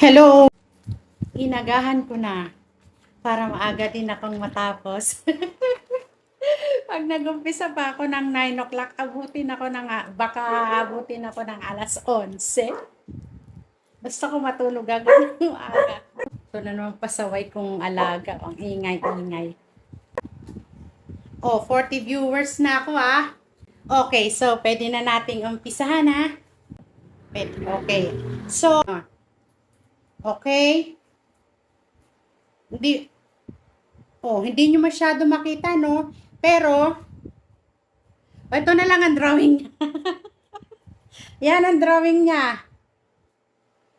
Hello! Inagahan ko na para maaga din akong matapos. Pag nag-umpisa pa ako ng 9 o'clock, baka abutin ako ng alas 11. Basta ko matulog agad ng aga. Ito na naman pasaway kong alaga. Ang ingay-ingay. Oh, 40 viewers na ako ah. Okay, so pwede na nating umpisahan ha. Pwede, okay. So, okay. Hindi nyo masyado makita, no? Pero, ito na lang ang drawing niya. Yan ang drawing niya.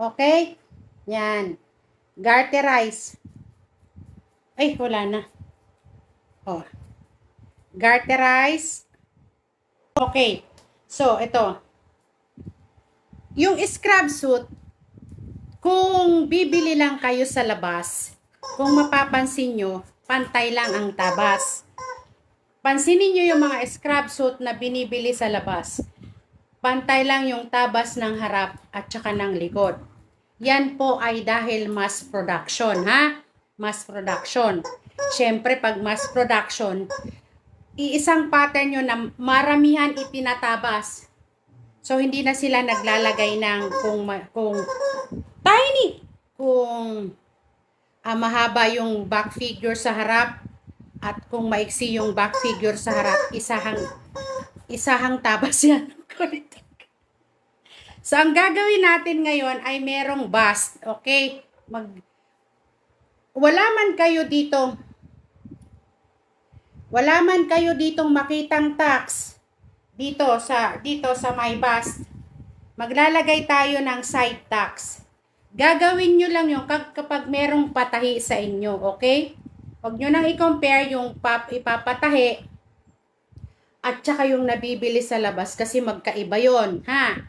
Okay? Yan. Garterize. Ay, wala na. Oh. Garterize. Okay. So, ito. Yung scrub suit, kung bibili lang kayo sa labas, kung mapapansin nyo, pantay lang ang tabas. Pansinin nyo yung mga scrub suit na binibili sa labas. Pantay lang yung tabas ng harap at saka ng likod. Yan po ay dahil mass production, ha? Mass production. Siyempre, pag mass production, iisang pattern yun na maramihan ipinatabas. So, hindi na sila naglalagay ng kung tiny, kung mahaba yung back figure sa harap at kung maiksi yung back figure sa harap, isahang tabas yan. So, ang gagawin natin ngayon ay merong bust. Okay? Wala man kayo ditong makitang tax dito sa my bust. Maglalagay tayo ng side tax. Gagawin nyo lang yung kapag merong patahi sa inyo. Okay? Huwag nyo nang i-compare yung ipapatahi at saka yung nabibili sa labas kasi magkaiba yon, ha?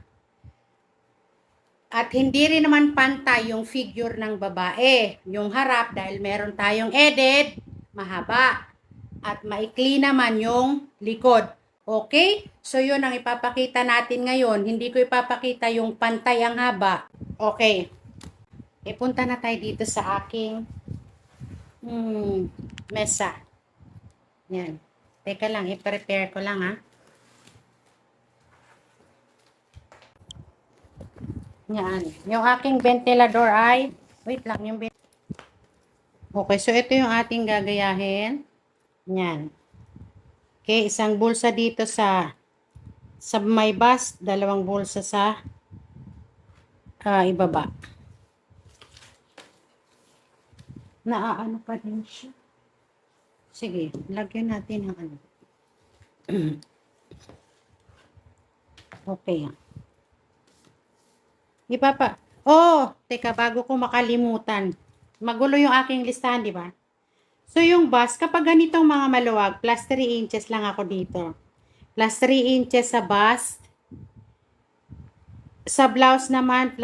At hindi rin naman pantay yung figure ng babae. Yung harap, dahil meron tayong edit, mahaba. At maikli naman yung likod. Okay? So, yun ang ipapakita natin ngayon. Hindi ko ipapakita yung pantay ang haba. Okay. Ipunta na tayo dito sa aking mesa. Yan. Teka lang, i-prepare ko lang ha. Yan. Yung aking ventilador ay, wait lang, okay, so ito yung ating gagayahin. Yan. Okay, isang bulsa dito sa may bust, dalawang bulsa sa ibaba. Naaano pa din siya. Sige, lagyan natin ng ano. Okay. Teka, bago ko makalimutan. Magulo yung aking listahan, di ba? So, yung bust, kapag ganitong mga maluwag, plus 3 inches lang ako dito. Plus 3 inches sa bust. Sa blouse naman,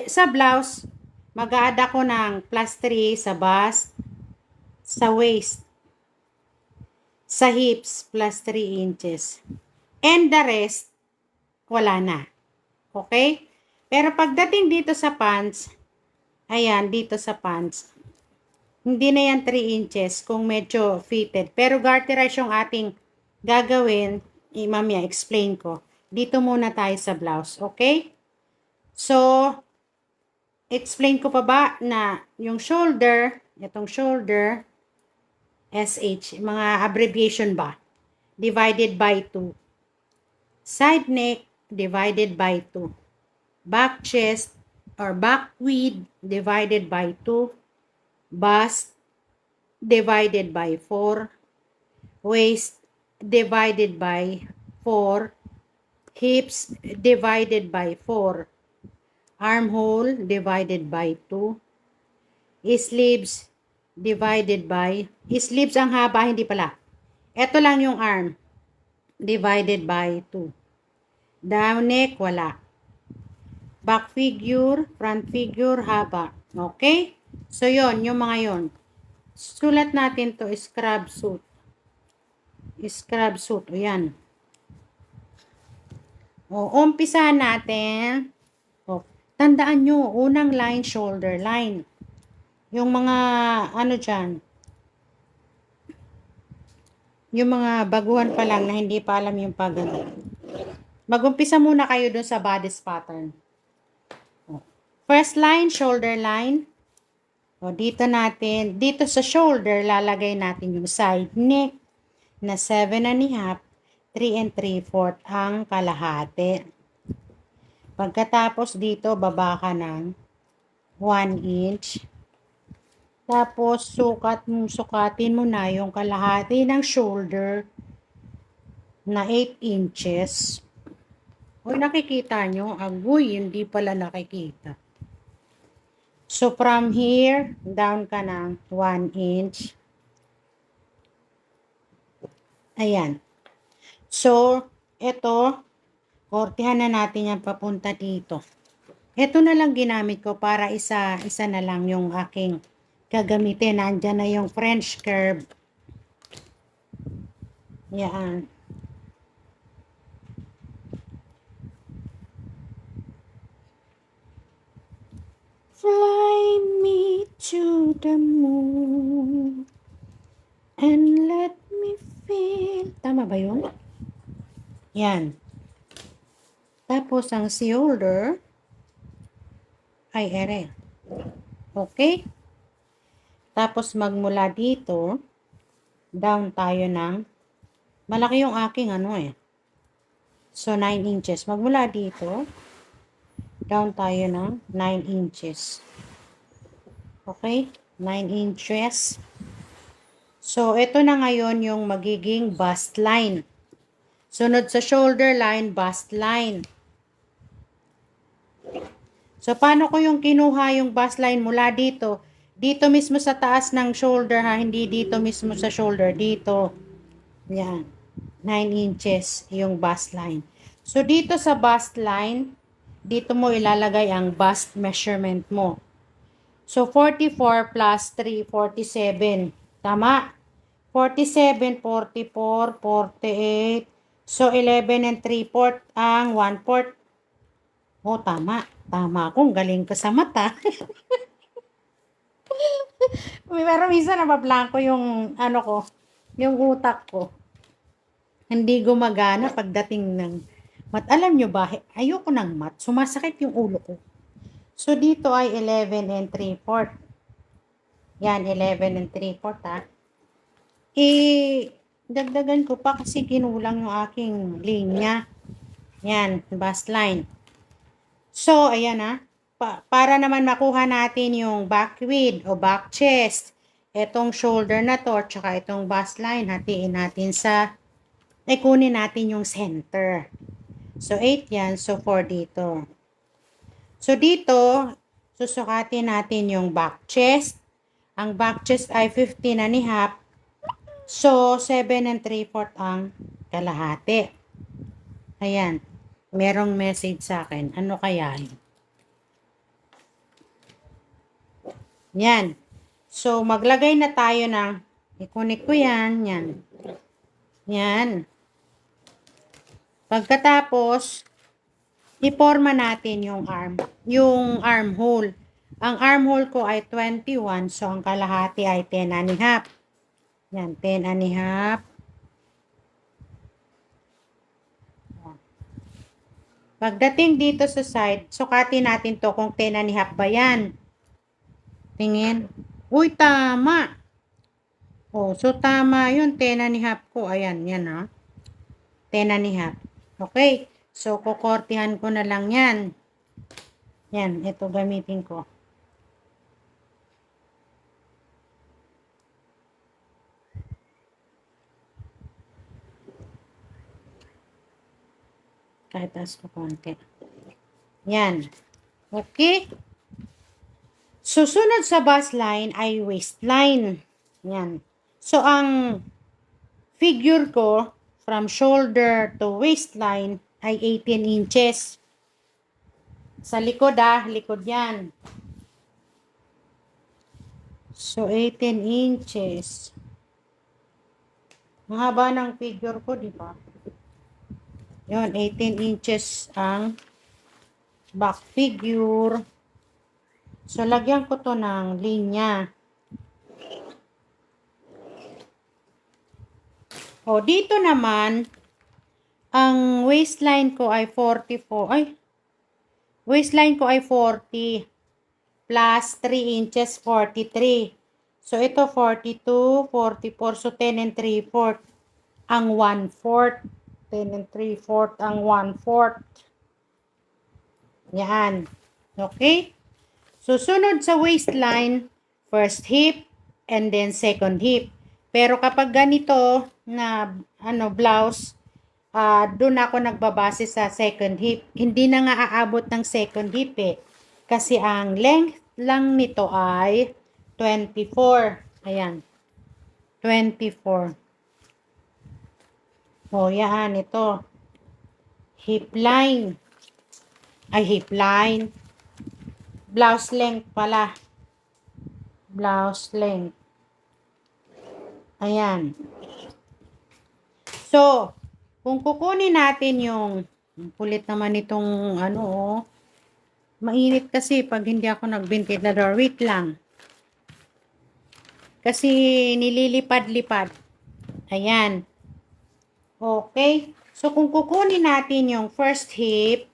sa blouse, mag-a-add ako ng plus 3 sa bust, sa waist, sa hips, plus 3 inches. And the rest, wala na. Okay? Pero pagdating dito sa pants, ayan, dito sa pants, hindi na yan 3 inches kung medyo fitted. Pero garterize yung ating gagawin, mamaya explain ko. Dito muna tayo sa blouse, okay? So, explain ko pa ba na yung shoulder, itong shoulder, SH, mga abbreviation ba? Divided by 2. Side neck, divided by 2. Back chest, or back width, divided by 2. Bust, divided by 4. Waist, divided by 4. Hips, divided by 4. Armhole, divided by 2. Sleeves, divided by, sleeves ang haba, hindi pala. Ito lang yung arm, divided by 2. Down neck, wala. Back figure, front figure, haba. Okay? So, yon yung mga yon. Sulat natin to, scrub suit. Scrub suit, o yan. O, umpisahan natin. O, Tandaan nyo, unang line, shoulder line. Yung mga, ano dyan, yung mga baguhan pa lang na hindi pa alam yung pagano. Mag-umpisa muna kayo dun sa bodice pattern. First line, shoulder line. O, dito natin, dito sa shoulder, lalagay natin yung side neck na 7 1/2, 3 3/4 ang kalahati. Pagkatapos dito, baba ka ng 1 inch. Tapos, sukatin mo na yung kalahati ng shoulder na 8 inches. Uy, nakikita nyo? Agoy, hindi pala nakikita. So, from here, down ka ng 1 inch. Ayan. So, ito, kortihan na natin yan papunta dito. Ito na lang ginamit ko para isa na lang yung aking gagamitin. Nandyan na yung French curve. Yan. Fly me to the moon and let me feel. Tama ba yun? Yan. Tapos ang shoulder ay ere. Okay? Tapos magmula dito, down tayo ng, malaki yung aking ano eh. So 9 inches. Magmula dito, down tayo ng 9 inches. Okay? 9 inches. So, ito na ngayon yung magiging bust line. Sunod sa shoulder line, bust line. So, paano ko yung kinuha yung bust line mula dito? Dito mismo sa taas ng shoulder ha, hindi dito mismo sa shoulder. Dito. Yan. 9 inches yung bust line. So, dito sa bust line, dito mo ilalagay ang bust measurement mo. So, 44 plus 3, 47. Tama? 47, 44, 48. So, 11 and 3/4 ang 1/4. Oh, tama. Tama akong galing ka sa mata. Pero minsan nabablanko yung ano ko, yung utak ko. Hindi gumagana pagdating ng mat. Alam nyo ba, ayoko ng mat. Sumasakit yung ulo ko. So, dito ay 11 and 3/4. Yan, 11 and 3/4 ha. Dagdagan ko pa kasi kinulang yung aking linya. Yan, bust line. So, ayan ha. Para naman makuha natin yung back width o back chest, itong shoulder na to, tsaka itong bust line, hatiin natin sa, kunin natin yung center. So, 8 yan. So, 4 dito. So, dito, susukatin natin yung back chest. Ang back chest ay 15 1/2. So, 7 and 3/4 ang kalahati. Ayan. Merong message sa akin. Ano kaya yun? Yan. So, maglagay na tayo ng, ikunik ko yan. Yan. Yan. Pagkatapos, iporma natin yung armhole. Ang armhole ko ay 21, so ang kalahati ay 10 1/2. Yan, 10 1/2. Pagdating dito sa side, sukatin natin to kung 10 1/2 ba yan. Tingin. Uy, tama. Oh, so tama yun, 10 1/2 ko. Ayan, yan ha. 10 1/2. Okay. So, kukortihan ko na lang yan. Yan, ito gamitin ko. Kahit taas ko konti. Yan. Okay. Susunod sa bust line ay waistline. Yan. So, ang figure ko from shoulder to waistline ay 18 inches. Sa likod likod yan. So, 18 inches. Ang haba ng figure ko, di ba? Yun, 18 inches ang back figure. So, lagyan ko to ng linya. O, dito naman, ang waistline ko ay 44. Ay, waistline ko ay 40. Plus 3 inches, 43. So, ito 42, 44. So, 10 and 3/4. Ang 1/4. 10 and 3/4 ang 1/4. Yan. Okay? So, sunod sa waistline, first hip, and then second hip. Pero kapag ganito na blouse, doon ako nagbabase sa second hip. Hindi na nga aabot ng second hip eh. Kasi ang length lang nito ay 24. Ayan. 24. O, yan. Ito. Hip line. Ay, hip line. Blouse length pala. Blouse length. Ayan. So, kung kukunin natin yung kulit naman itong mainit kasi pag hindi ako nag-ventilador. Wait lang. Kasi nililipad-lipad. Ayan. Okay. So, kung kukunin natin yung first hip,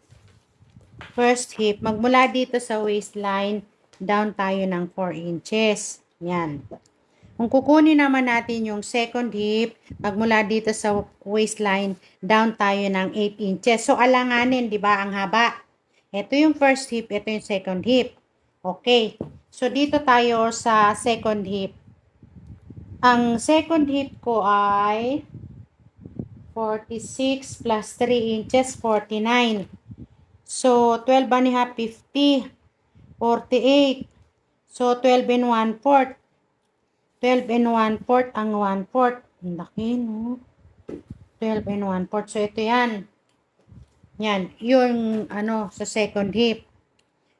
magmula dito sa waistline, down tayo ng 4 inches. Yan. Kung kukunin naman natin yung second hip, magmula dito sa waistline, down tayo ng 8 inches. So, alanganin, di ba, ang haba. Ito yung first hip, ito yung second hip. Okay. So, dito tayo sa second hip. Ang second hip ko ay 46 plus 3 inches, 49. So, 12 and a half, 50. 48. So, 12 and 1/4. 12 and 1/4 ang 1/4. Ang laki, no? 12 and 1/4. So, ito yan. Yan. Yung, sa second hip.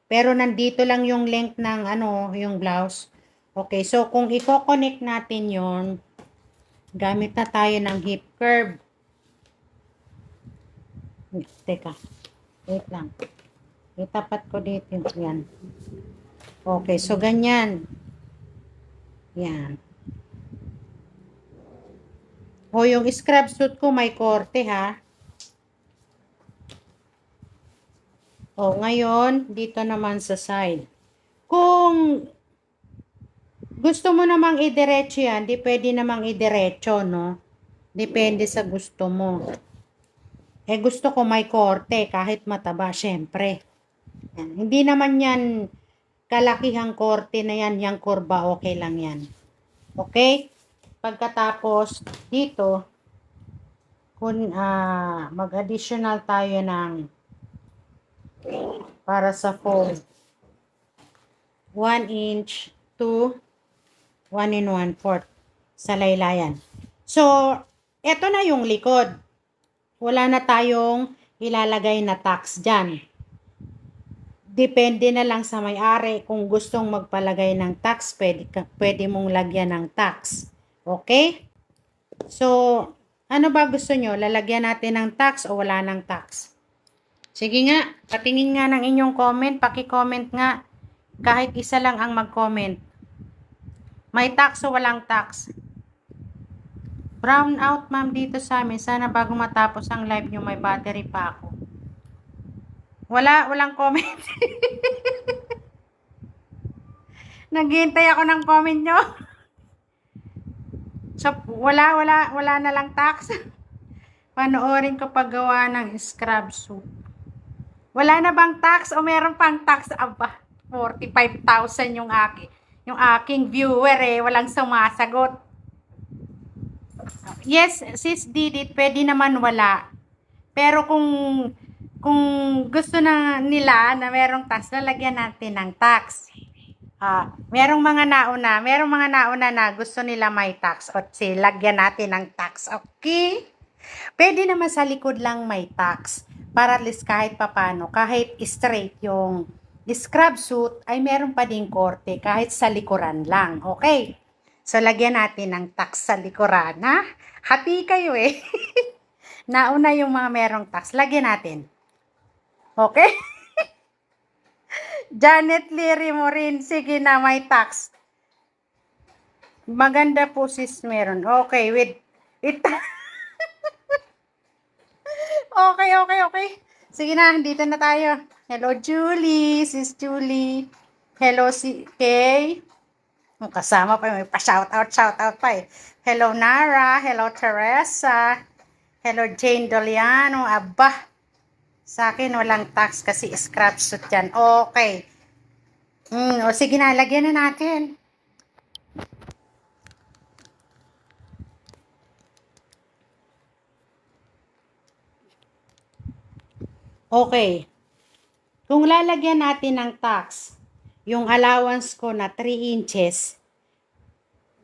Pero, nandito lang yung length ng, yung blouse. Okay. So, kung i-connect natin yon, gamit na tayo ng hip curve. Teka. Wait lang. Itapat ko dito yan. Okay. So, ganyan. Yan. O, yung scrub suit ko may korte, ha? O, ngayon, dito naman sa side. Kung gusto mo namang idiretso yan, di pwede namang idiretso, no? Depende sa gusto mo. Eh, gusto ko may korte, kahit mataba, syempre. Yan. Hindi naman yan kalakihang korte na yan, yung kurba, okay lang yan. Okay? Pagkatapos, dito, kung mag-additional tayo ng para sa fold, 1 inch to 1 and 1/4 sa laylayan. So, eto na yung likod. Wala na tayong ilalagay na tacks dyan. Depende na lang sa may-ari. Kung gustong magpalagay ng tacks, pwede mong lagyan ng tacks. Okay? So, ano ba gusto nyo? Lalagyan natin ng tacks o wala ng tacks? Sige nga, patingin nga ng inyong comment. Paki-comment nga. Kahit isa lang ang mag-comment. May tax o walang tax? Brown out, ma'am, dito sa amin. Sana bago matapos ang live nyo, may battery pa ako. Walang comment. Naghihintay ako ng comment nyo. So, wala na lang tax. Panoorin ko paggawa ng scrub suit. Wala na bang tax o meron pang tax? Aba, 45,000 yung aking viewer eh. Walang sumasagot. Yes, sis Didit, pwede naman wala. Pero kung gusto na nila na merong tax, lalagyan natin ng tax. Merong mga nauna na gusto nila may tax. O lagyan natin ng tax. Okay? Pwede naman sa likod lang may tax. Para at least kahit papano, kahit straight yung scrub suit, ay meron pa ding korte kahit sa likuran lang. Okay? So, lagyan natin ng tax sa likuran, ha? Hati kayo eh. Nauna yung mga merong tax. Lagyan natin. Okay? Janet Leary mo rin. Sige na, may tax. Maganda po sis meron. Okay, with okay. Sige na, dito na tayo. Hello, Julie. Sis Julie. Hello, si Kay. Kasama pa, may pa-shoutout pa eh. Hello, Nara. Hello, Teresa. Hello, Jane Doliano. Aba, sa akin walang tax kasi scrap suit yan. Okay. O sige na, lagyan na natin. Okay. Kung lalagyan natin ng tax, yung allowance ko na 3 inches,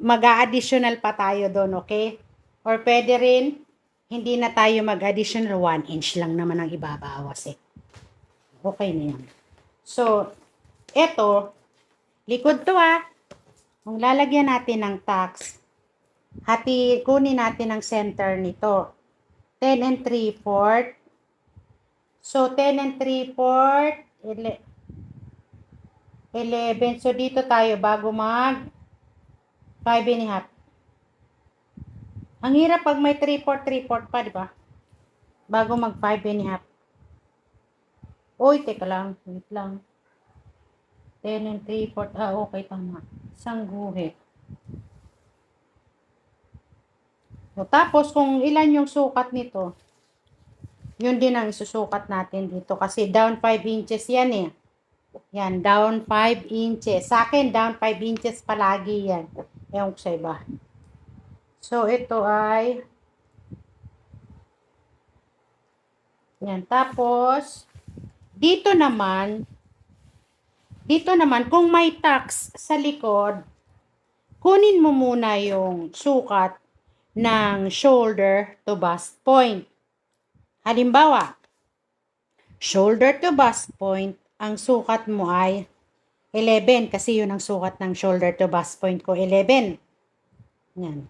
mag-a-additional pa tayo doon, okay? Or pwede rin, hindi na tayo mag-additional, 1 inch lang naman ang ibabawas eh. Okay na yan. So, eto, likod to ah. Kung lalagyan natin ng tax, kunin natin ang center nito. 10 and 3/4. So, 10 and 3/4, 11. So, dito tayo bago mag 5 1/2. Ang hirap pag may 3/4 pa, di ba? Bago mag 5 1/2. Uy, teka lang. Wait lang. 10 and 3/4. Okay, tama. Isang guhit. O, tapos, kung ilan yung sukat nito, yun din ang isusukat natin dito. Kasi down 5 inches yan eh. Yan, down 5 inches. Sa akin, down 5 inches palagi yan. Ewan ko sa iba. So, ito ay yan. Tapos, dito naman, kung may tax sa likod, kunin mo muna yung sukat ng shoulder to bust point. Halimbawa, shoulder to bust point, ang sukat mo ay 11 kasi yun ang sukat ng shoulder to bust point ko, 11. Yan.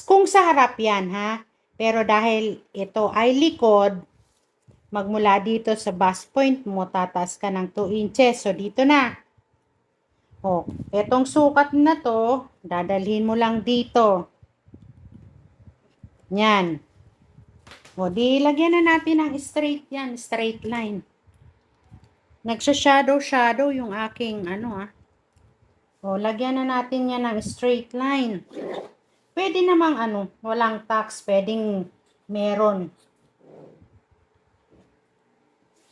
Kung sa harap yan ha, pero dahil ito ay likod, magmula dito sa bust point mo, tataas ka ng 2 inches. So, dito na. O, etong sukat na to, dadalhin mo lang dito. Yan. O, di lagyan na natin ng straight yan, straight line. Nagsha-shadow yung aking O, lagyan na natin yan ng straight line. Pwede namang walang tax, pwedeng meron.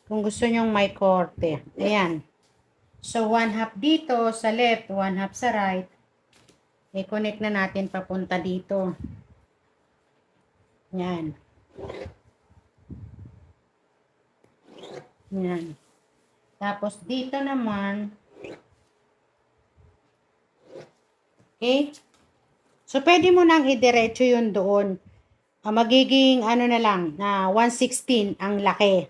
Kung gusto nyong may korte. Ayan. So, 1/2 dito sa left, 1/2 sa right. I-connect na natin papunta dito. Yan. Yan. Tapos, dito naman. Okay? So, pwede mo nang idiretso yun doon. Magiging na lang, na 1/16 ang laki.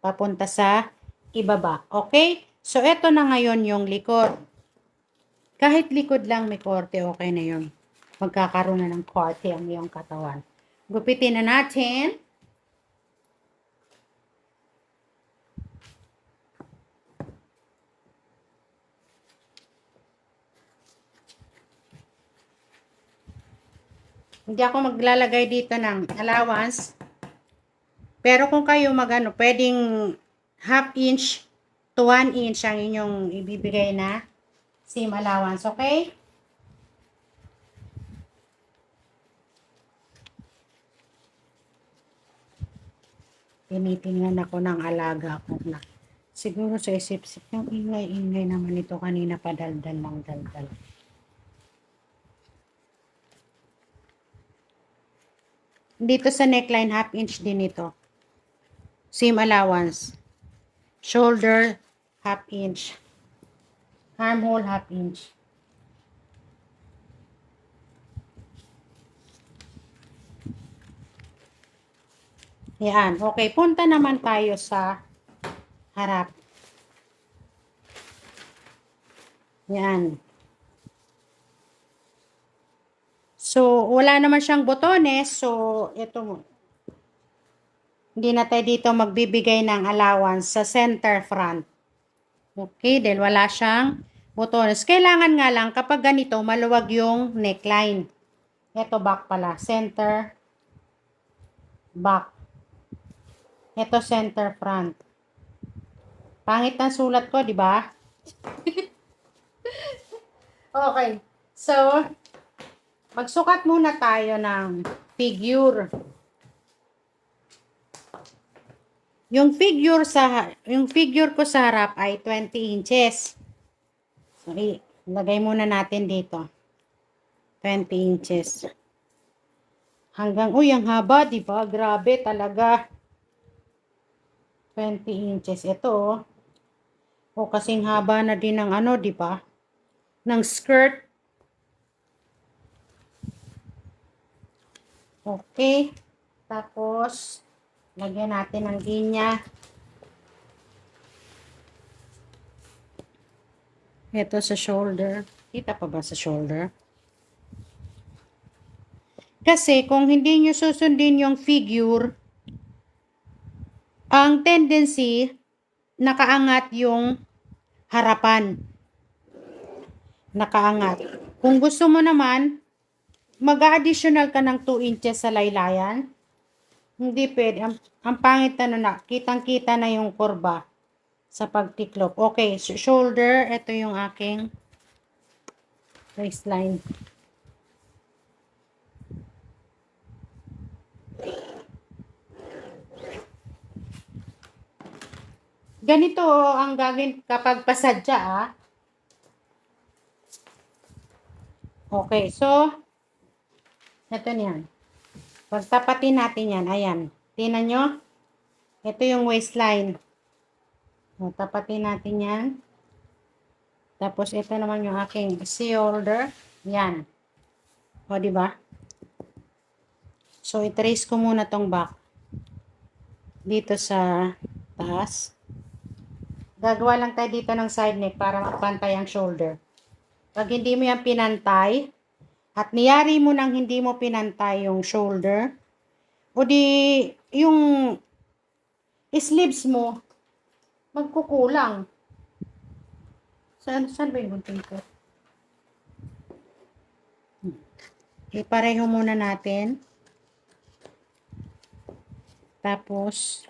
Papunta sa ibaba. Okay? So, eto na ngayon yung likod. Kahit likod lang may korte, okay na yun. Magkakaroon na ng korte ang iyong katawan. Gupitin na natin. Hindi ako maglalagay dito ng allowance. Pero kung kayo pwedeng 1/2 inch to 1 inch ang inyong ibibigay na seam allowance, okay? Tinitingnan ako ng alaga ko na. Siguro sa isip-isip yung ingay-ingay naman ito kanina pa daldal lang daldal. Dito sa neckline, 1/2 inch din ito. Seam allowance. Shoulder, 1/2 inch. Armhole, 1/2 inch. Yan. Okay. Punta naman tayo sa harap. Yan. So, wala naman siyang botones. So, ito mo. Hindi na tayo dito magbibigay ng allowance sa center front. Okay, dahil wala siyang botones. Kailangan nga lang kapag ganito, maluwag yung neckline. Ito back pala. Center, back. Ito center front. Pangit ng sulat ko, di ba? Okay. So, magsukat muna tayo ng figure. Yung figure ko sa harap ay 20 inches. So, ilagay muna natin dito. 20 inches. Hanggang, uy, ang haba, di ba? Grabe talaga. 20 inches. Ito, oh. O, kasing haba na din ng ano, di ba? Ng skirt. Okay. Tapos, lagyan natin ng linya. Ito sa shoulder. Kita pa ba sa shoulder? Kasi kung hindi nyo susundin yung figure, ang tendency, nakaangat yung harapan. Nakaangat. Kung gusto mo naman, mag-additional ka ng 2 inches sa laylayan. Hindi pwede. Ang pangit na kitang-kita na yung kurba sa pagtiklop. Okay, shoulder, ito yung aking waistline. Ganito ang gagawin kapag pasadya, ah. Okay, so, ito niyan. Pagtapatin natin yan, ayan. Tingnan nyo, ito yung waistline. O, tapatin natin yan. Tapos, ito naman yung aking shoulder. Yan. O, diba? So, i-trace ko muna tong back. Dito sa taas. Gagawa lang tayo dito ng side neck para mapantay ang shoulder. Pag hindi mo yan pinantay, at niyari mo nang hindi mo pinantay yung shoulder, o di yung sleeves mo, magkukulang. Saan ba yung gunting ko? Ipareho muna natin. Tapos,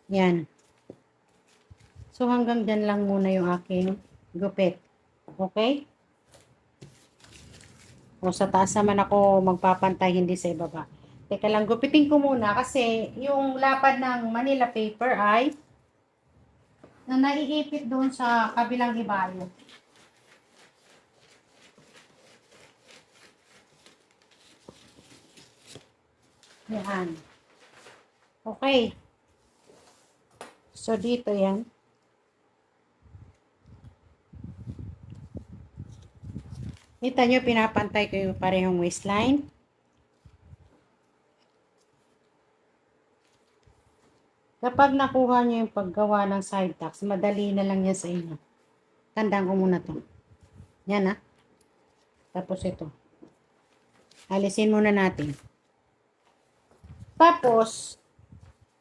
yan. So, hanggang dyan lang muna yung aking gupit. Okay? O, sa taas naman ako magpapantay, hindi sa ibaba. Teka lang, gupitin ko muna kasi yung lapad ng Manila paper ay na naiipit doon sa kabilang ibayo. Yan. Okay. So, dito yan. Kita nyo, pinapantay ko yung parehong waistline. Kapag nakuha nyo yung paggawa ng side tucks, madali na lang yan sa inyo. Tandaan ko muna to. Yan, ha. Tapos ito. Alisin muna natin. Tapos,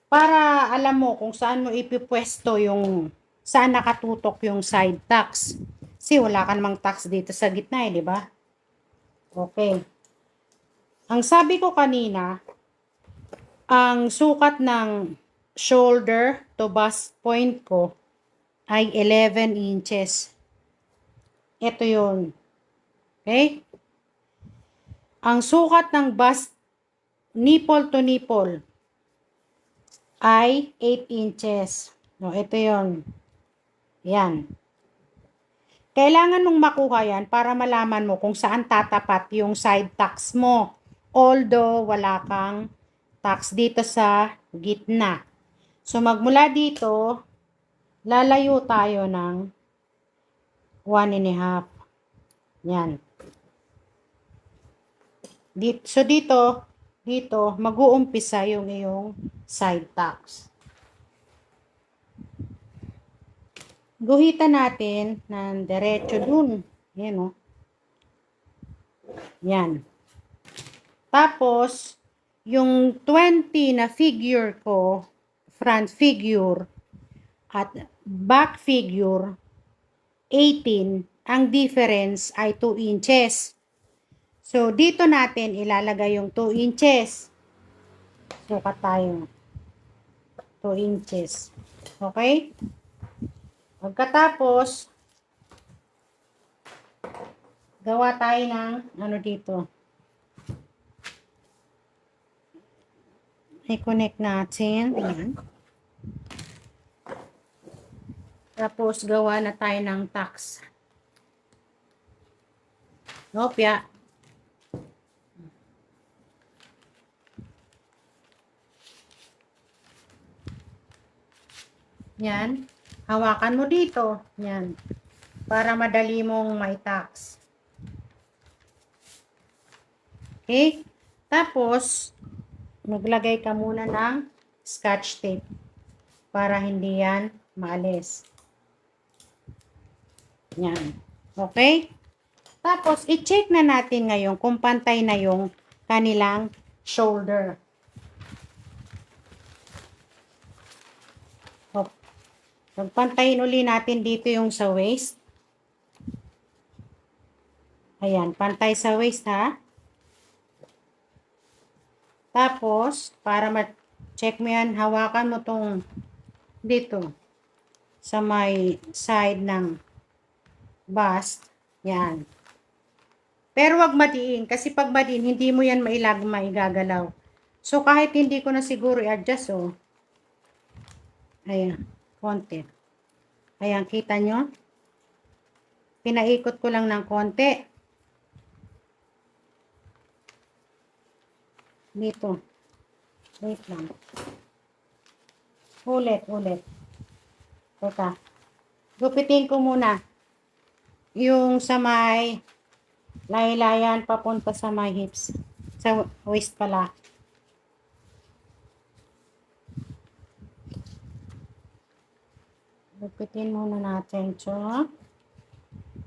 para alam mo kung saan mo ipipwesto yung, saan nakatutok yung side tucks. Kasi wala ka namang tucks dito sa gitna, di ba? Okay. Ang sabi ko kanina, ang sukat ng shoulder to bust point ko ay 11 inches. Ito yun. Okay? Ang sukat ng bust nipple to nipple ay 8 inches. No, ito yun. Yan. Kailangan mong makuha yan para malaman mo kung saan tatapat yung side tucks mo. Although, wala kang tucks dito sa gitna. So, magmula dito, lalayo tayo ng 1.5. Yan. So, dito, mag-uumpisa yung iyong side tucks. Guhitan natin ng diretso dun. Yan, o. Yan. Tapos, yung 20 na figure ko front figure at back figure 18, ang difference ay 2 inches. So, dito natin ilalagay yung 2 inches. Sukat tayo. 2 inches. Okay? Pagkatapos, gawa tayo ng ano dito. I-connect natin. Ayan. Tapos, gawa na tayo ng tax. Opya. Yan. Hawakan mo dito. Yan. Para madali mong mai-tax. Okay? Tapos, maglagay ka muna ng scotch tape para hindi yan maalis. Yan. Okay? Tapos, i-check na natin ngayon kung pantay na yung kanilang shoulder. Pagpantayin uli natin dito yung sa waist. Ayan, pantay sa waist ha. Tapos, para ma-check mo yan, hawakan mo tong dito sa may side ng bust. Yan. Pero wag madiin, kasi pag madiin, hindi mo yan maigagalaw. So, kahit hindi ko na siguro i-adjust, oh. Ayan, konti. Ayan, kita nyo? Pinaikot ko lang ng konti. Dito. Wait lang. Ulit. Teka. Gupitin ko muna. Yung sa may laylayan papunta sa my hips. Sa waist pala. Gupitin muna natin ito.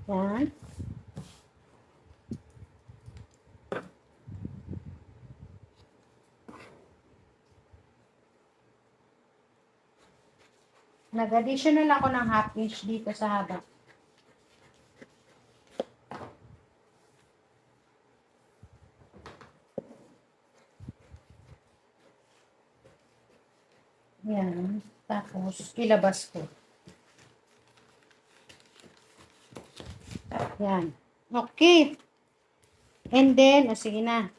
Yan. Nag-additional ako ng half inch dito sa haba. Yan. Tapos, ilabas ko. Yan. Okay. And then, sige na.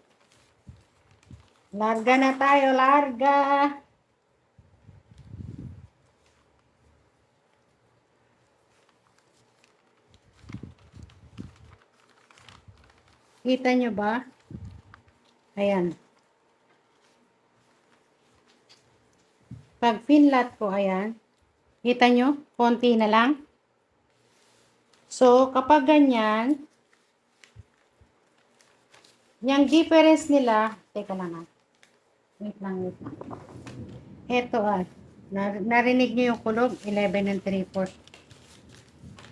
Larga na tayo, larga. Kita nyo ba? Ayan. Pag pinlat ko, ayan. Kita nyo? Konti na lang. So, kapag ganyan, yung difference nila, teka lang ha. Wait lang. Ito narinig nyo yung kulog? 11 and 3/4.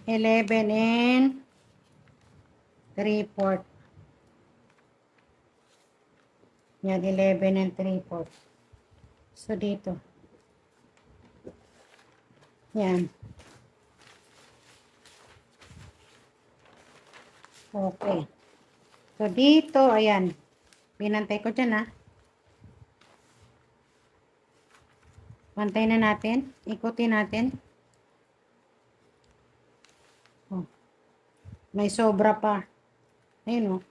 11 and 3/4. Yan, 11 and 3/4. So, dito. Yan. Okay. So, dito, ayan. Pinantay ko dyan, ha. Pantay na natin. Ikutin natin. Oh. May sobra pa. Ayun, oh.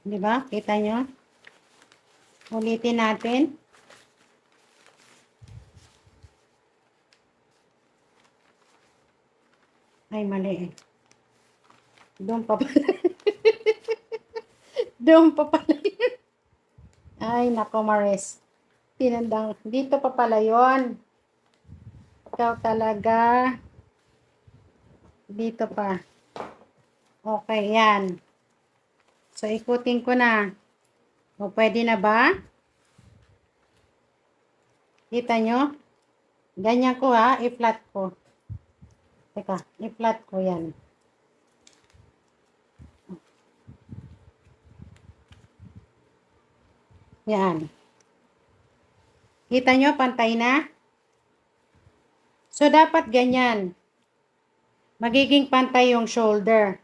Diba? Kita nyo? Ulitin natin. Ay, mali eh. Doon pa pala. Doon pa pala yun. Ay, nako Maris. Tinandang. Dito pa pala yun. Ikaw talaga. Dito pa. Okay, yan. So, ikutin ko na. O, pwede na ba? Kita nyo? Ganyan ko ha. I-flat ko. Teka, i-flat ko yan. Yan. Kita nyo, pantay na? So, dapat ganyan. Magiging pantay yung shoulder.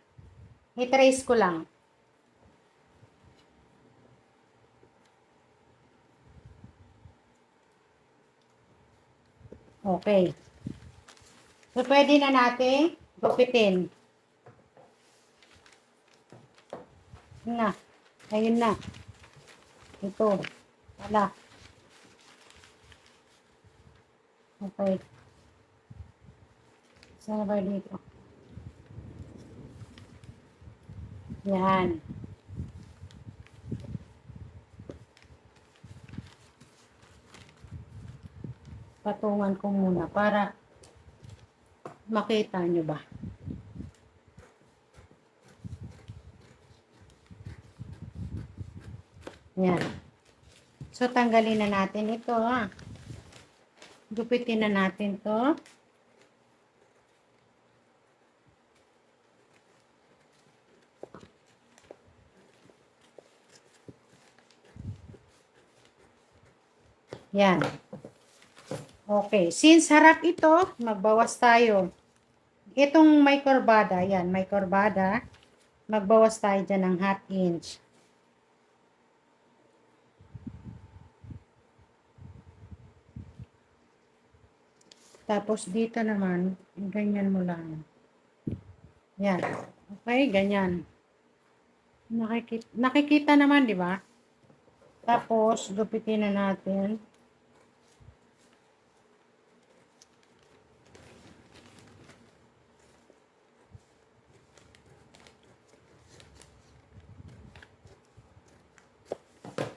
I-trace ko lang. Okay. So, pwede na natin gupitin. Na. Ayun na. Ito. Wala. Okay. Saan ba dito? Yan. Patungan ko muna para makita nyo ba. Yan. So, tanggalin na natin ito, ha. Gupitin na natin to. Yan. Okay. Since harap ito, magbawas tayo. Itong may kurbada, yan, may kurbada. Magbawas tayo dyan ng 1/2 inch. Tapos dito naman, ganyan mo lang. Yan. Okay, ganyan. Nakikita naman, di ba? Tapos, gupitin na natin.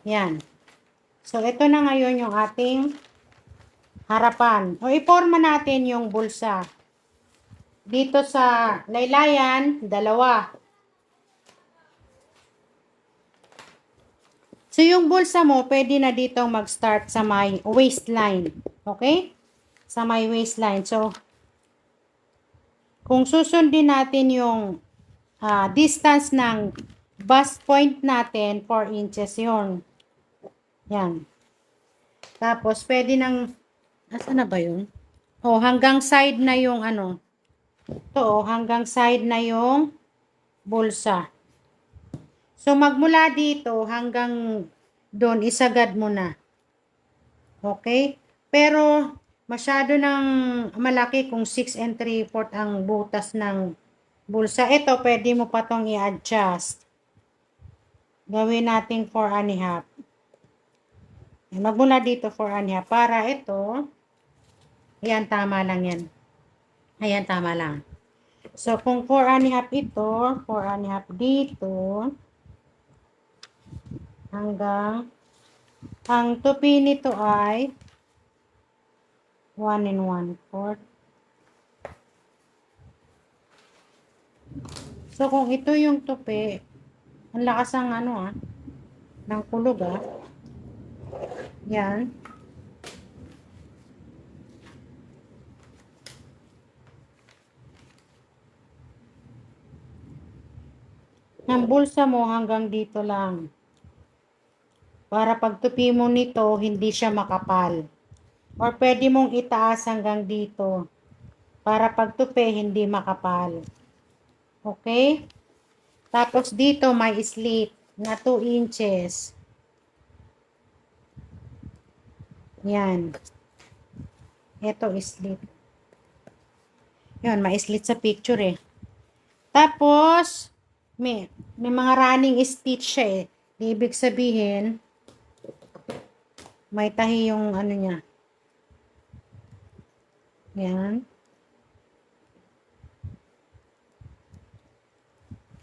Yan. So, ito na ngayon yung ating harapan. O, iporma natin yung bulsa. Dito sa laylayan, 2. So, yung bulsa mo, pwede na dito mag-start sa may waistline. Okay? Sa may waistline. So, kung susundin natin yung distance ng bust point natin, 4 inches yun. Yan. Tapos, pwede nang, asa na ba yun? O, hanggang side na yung ano. Ito, hanggang side na yung bulsa. So, magmula dito hanggang doon, isagad mo na. Okay? Pero, masyado ng malaki kung 6 3/4 ang butas ng bulsa. Ito, pwede mo pa tong i-adjust. Gawin natin 4 1/2. Magmula dito 4 1/2. Para ito, ayan, tama lang yan. Ayan, tama lang. So, kung 4 1/2 ito, 4 1/2 dito, hanggang, ang tupi nito ay 1 1/4. So, kung ito yung tupi, ang lakas ang ano ng kulog Yan. Ang bulsa mo hanggang dito lang. Para pagtupi mo nito, hindi siya makapal. Or pwede mong itaas hanggang dito. Para pagtupi, hindi makapal. Okay? Tapos dito may slit na 2 inches. Yan. Ito slit. Yan, may slit sa picture Tapos, may mga running stitch siya Ibig sabihin, may tahi yung ano niya. Yan.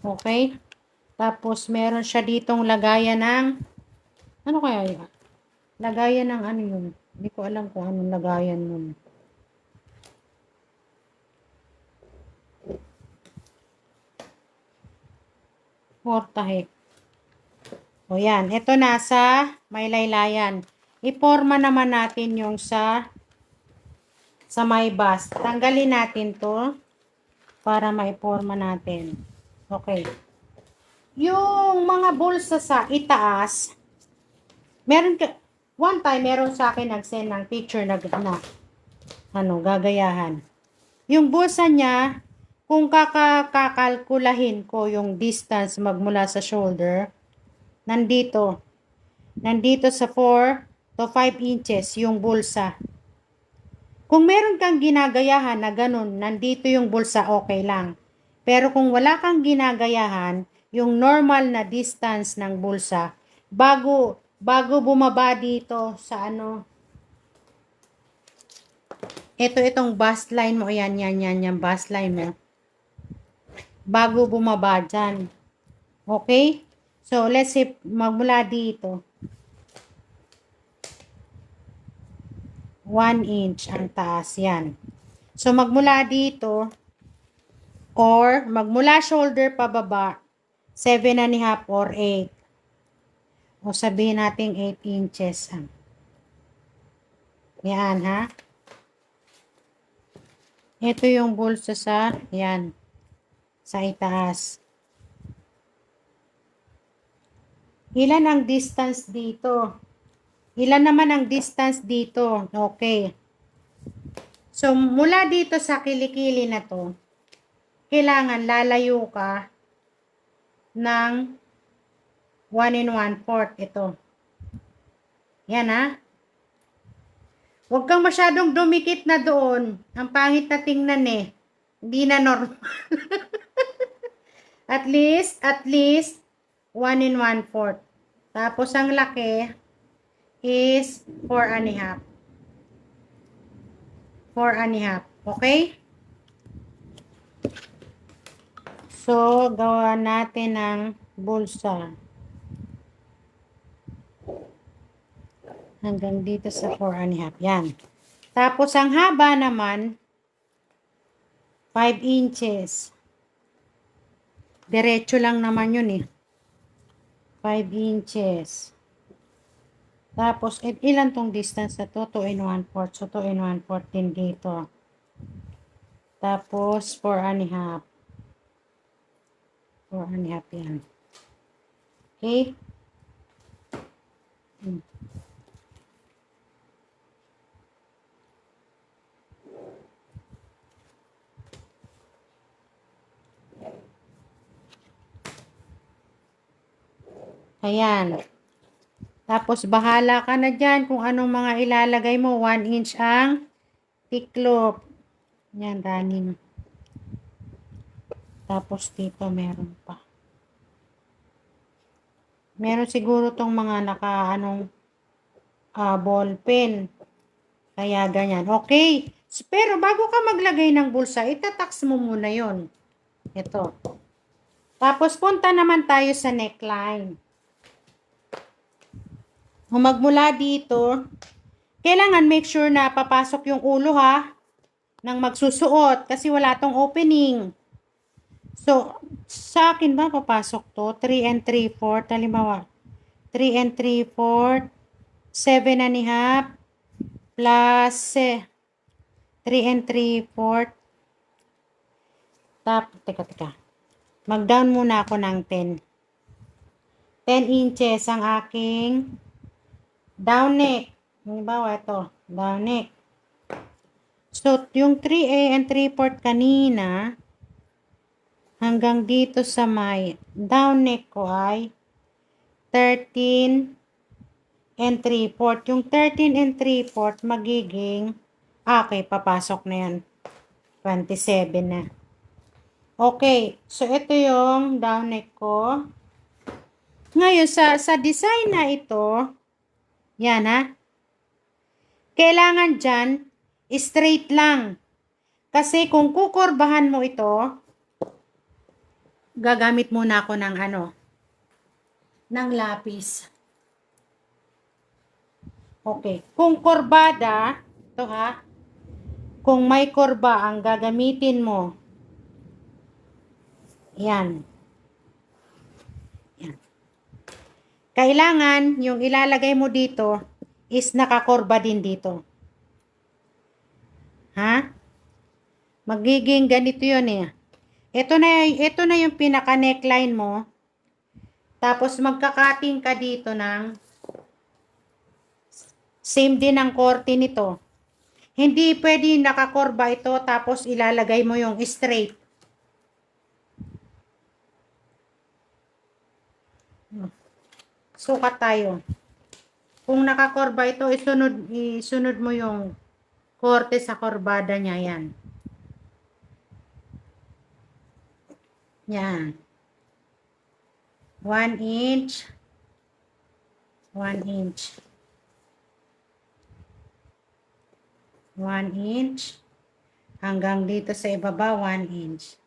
Okay. Tapos, meron siya ditong lagayan ng, ano kaya yun? Lagayan ng ano yun? Hindi ko alam kung anong lagayan yun. Tahi. O yan. Ito nasa may laylayan. Iporma naman natin yung sa may bust. Tanggalin natin to para maiporma natin. Okay. Yung mga bulsa sa itaas, meron ka, One time, meron sa akin nag-send ng picture na gagayahan. Yung bulsa niya, kung kakalkulahin ko yung distance magmula sa shoulder, nandito sa 4 to 5 inches yung bulsa. Kung meron kang ginagayahan na ganun, nandito yung bulsa, okay lang. Pero kung wala kang ginagayahan, yung normal na distance ng bulsa, bago bumaba dito sa itong bust line mo, yan, bust line mo. Bago bumaba dyan. Okay? So, let's say, magmula dito. 1 inch ang taas, yan. So, magmula dito, or magmula shoulder pababa, 7.5 or 8. O sabihin natin 8 inches. Yan, ha? Ito yung bulsa sa, yan, sa itaas. Ilan ang distance dito? Ilan naman ang distance dito? Okay. So, mula dito sa kilikili na to, kailangan lalayo ka ng 1 1/4 ito. Yan, ha? Huwag kang masyadong dumikit na doon. Ang pangit na tingnan eh. Hindi na normal. at least 1 1/4. Tapos ang laki is 4.5. 4.5. Okay? So, gawa natin ng bulsa. Hanggang dito sa 4.5. Yan. Tapos, ang haba naman, 5 inches. Diretso lang naman yun eh. 5 inches. Tapos, ilan tong distance na to? 2 1/4. So, 2 1/4 din dito. Tapos, 4.5. 4.5 yan. Okay? Ayan. Tapos, bahala ka na dyan kung anong mga ilalagay mo. 1 inch ang tiklop. Yan, running. Tapos, dito meron pa. Meron siguro tong mga ball pen. Kaya ganyan. Okay. Pero bago ka maglagay ng bulsa, itatax mo muna yon. Ito. Tapos, punta naman tayo sa neckline. Kung magmula dito, kailangan make sure na papasok yung ulo ha, ng magsusuot kasi wala tong opening. So, sa akin ba papasok to? 3 3/4, halimbawa. 3 3/4, 7.5, plus 3 3/4. Teka. Mag-down muna ako ng 10. 10 inches ang aking down neck. Halimbawa ito, down neck. So, yung 3 3/4 kanina, hanggang dito sa may down neck ko ay 13 3/4. Yung 13 3/4 magiging, okay, papasok na yan. 27 na. Okay, so ito yung down neck ko. Ngayon, sa design na ito, yan ha, kailangan dyan, straight lang. Kasi kung kukurbahan mo ito, gagamit muna ako ng ng lapis. Okay. Kung kurbada, ito ha, kung may kurba ang gagamitin mo, yan. Yan. Kailangan, yung ilalagay mo dito, is nakakurba din dito. Ha? Magiging ganito yun eh. Ito na yung pinaka neckline mo. Tapos magkakating ka dito ng Same din ang korte nito. Hindi pwede nakakorba ito tapos ilalagay mo yung straight. Sukat tayo. Kung nakakorba ito, isunod mo yung korte sa korbada niya yan. Yan. 1 inch. 1 inch. 1 inch. Hanggang dito sa ibaba, 1 inch.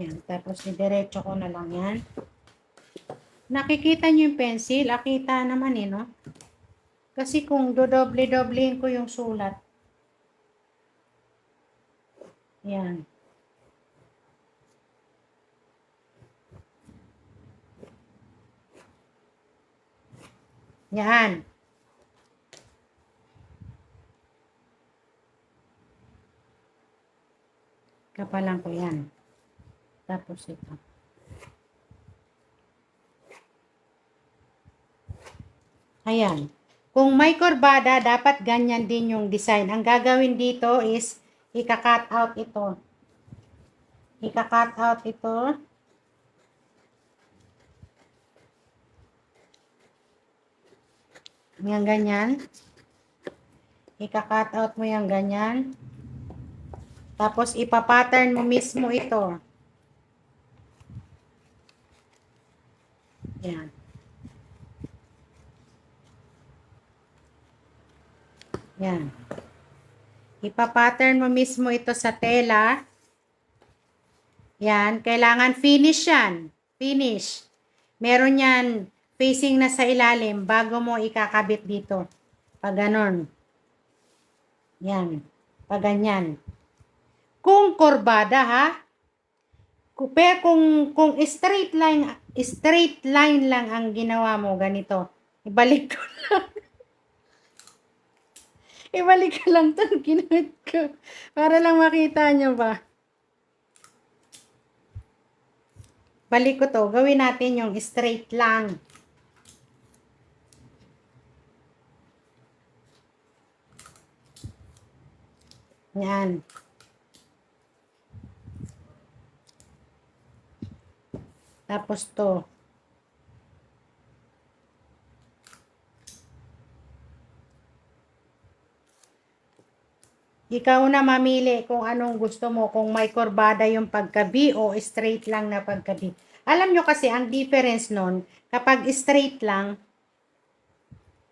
Yan. Tapos, idiretso ko na lang yan. Nakikita nyo yung pencil? Akita naman eh, no? Kasi kung dodoble-doblein ko yung sulat. Yan. Yan. Kapalan ko yan. Tapos ito. Ayan. Kung may kurbada, dapat ganyan din yung design. Ang gagawin dito is, ika-cut out ito. Ika-cut out ito. Yan, ganyan. Ika-cut out mo yan, ganyan. Tapos, ipa-pattern mo mismo ito. Yan. Yan. Ipa-pattern mo mismo ito sa tela. Yan. Kailangan finish yan. Finish. Meron yan facing na sa ilalim bago mo ikakabit dito. Pag ganon. Yan. Pag ganyan. Kung kurbada ha. Pero kung straight line lang ang ginawa mo ganito. Ibalik ko lang. Ibalik ko lang 'tong ginamit ko para lang makita nyo ba. Balik ko to. Gawin natin yung straight lang. Yan. Tapos to. Ikaw na mamili kung anong gusto mo. Kung may kurbada yung pagkabi o straight lang na pagkabi. Alam nyo kasi ang difference nun, kapag straight lang,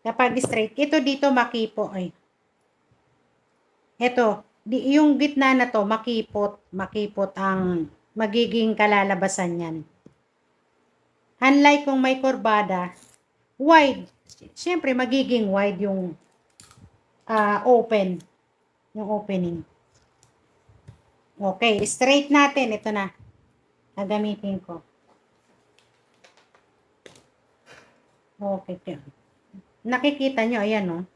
ito dito makipo ay. Ito, yung gitna na to makipot ang magiging kalalabasan yan. Unlike kung may kurbada, wide. Siyempre, magiging wide yung open. Yung opening. Okay, straight natin. Ito na. Gagamitin ko. Okay. Nakikita nyo, ayan, no?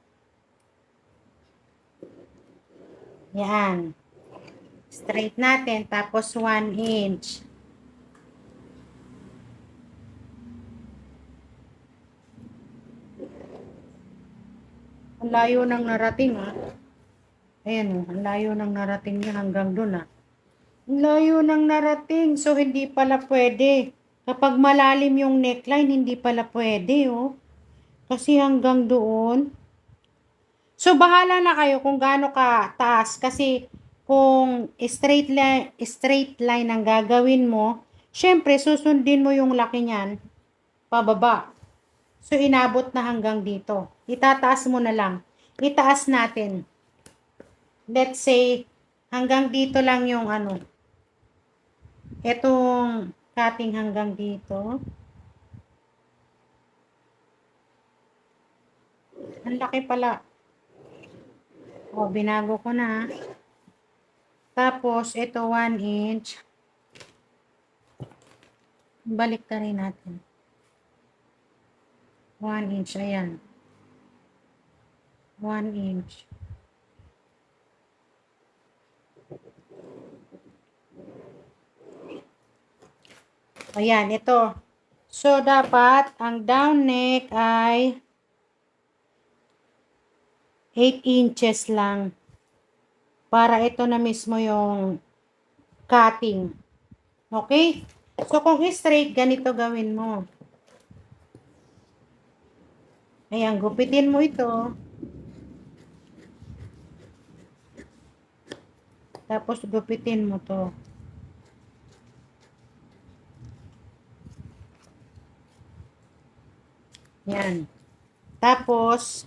Yan. Straight natin. Tapos 1 inch. Ang layo nang narating, ha? Ayan, ang layo nang narating niya hanggang doon, ha? Ang layo nang narating. So, hindi pala pwede. Kapag malalim yung neckline, hindi pala pwede, oh. Kasi hanggang doon. So, bahala na kayo kung gaano ka taas. Kasi, kung straight line ang gagawin mo, syempre, susundin mo yung laki niyan, pababa. So, inabot na hanggang dito. Itataas mo na lang. Itaas natin. Let's say, hanggang dito lang yung ano. Etong cutting hanggang dito. Ang laki pala. O, binago ko na. Tapos, ito 1 inch. Balik na rin natin. 1 inch, ayan. 1 inch. Ayan, ito. So, dapat ang down neck ay 8 inches lang. Para ito na mismo yung cutting. Okay? So, kung straight, ganito gawin mo. Ayan, gupitin mo ito. Tapos, gupitin mo to. Yan. Tapos,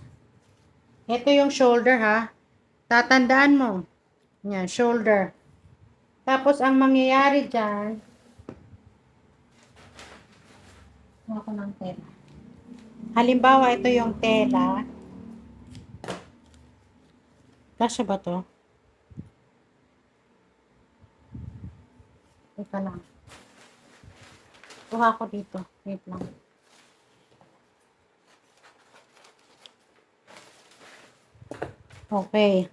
ito yung shoulder ha. Tatandaan mo. Yan, shoulder. Tapos, ang mangyayari dyan, ako ng tela. Halimbawa, ito yung tela. Kasya ba to? Ito lang. Kuha ko dito. Wait lang. Okay.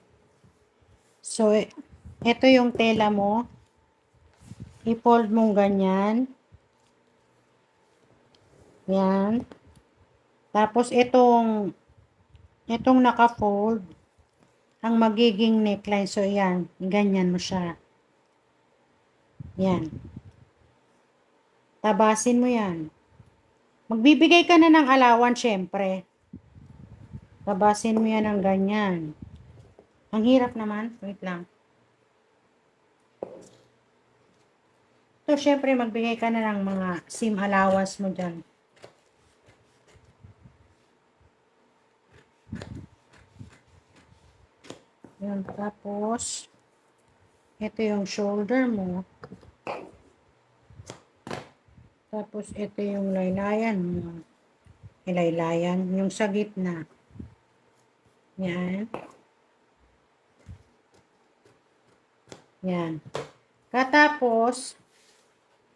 So, ito yung tela mo. I-fold mong ganyan. Yan. Tapos, itong naka-fold, ang magiging neckline. So, yan. Ganyan mo siya. Yan. Tabasin mo yan. Magbibigay ka na ng alawan, syempre. Tabasin mo yan ng ganyan. Ang hirap naman. Wait lang. So, syempre, magbigay ka na ng mga seam allowance mo dyan. Yun, tapos, ito yung shoulder mo. Tapos, ito yung laylayan mo. Ilaylayan, yung sa gitna. Yan. Yan. Katapos,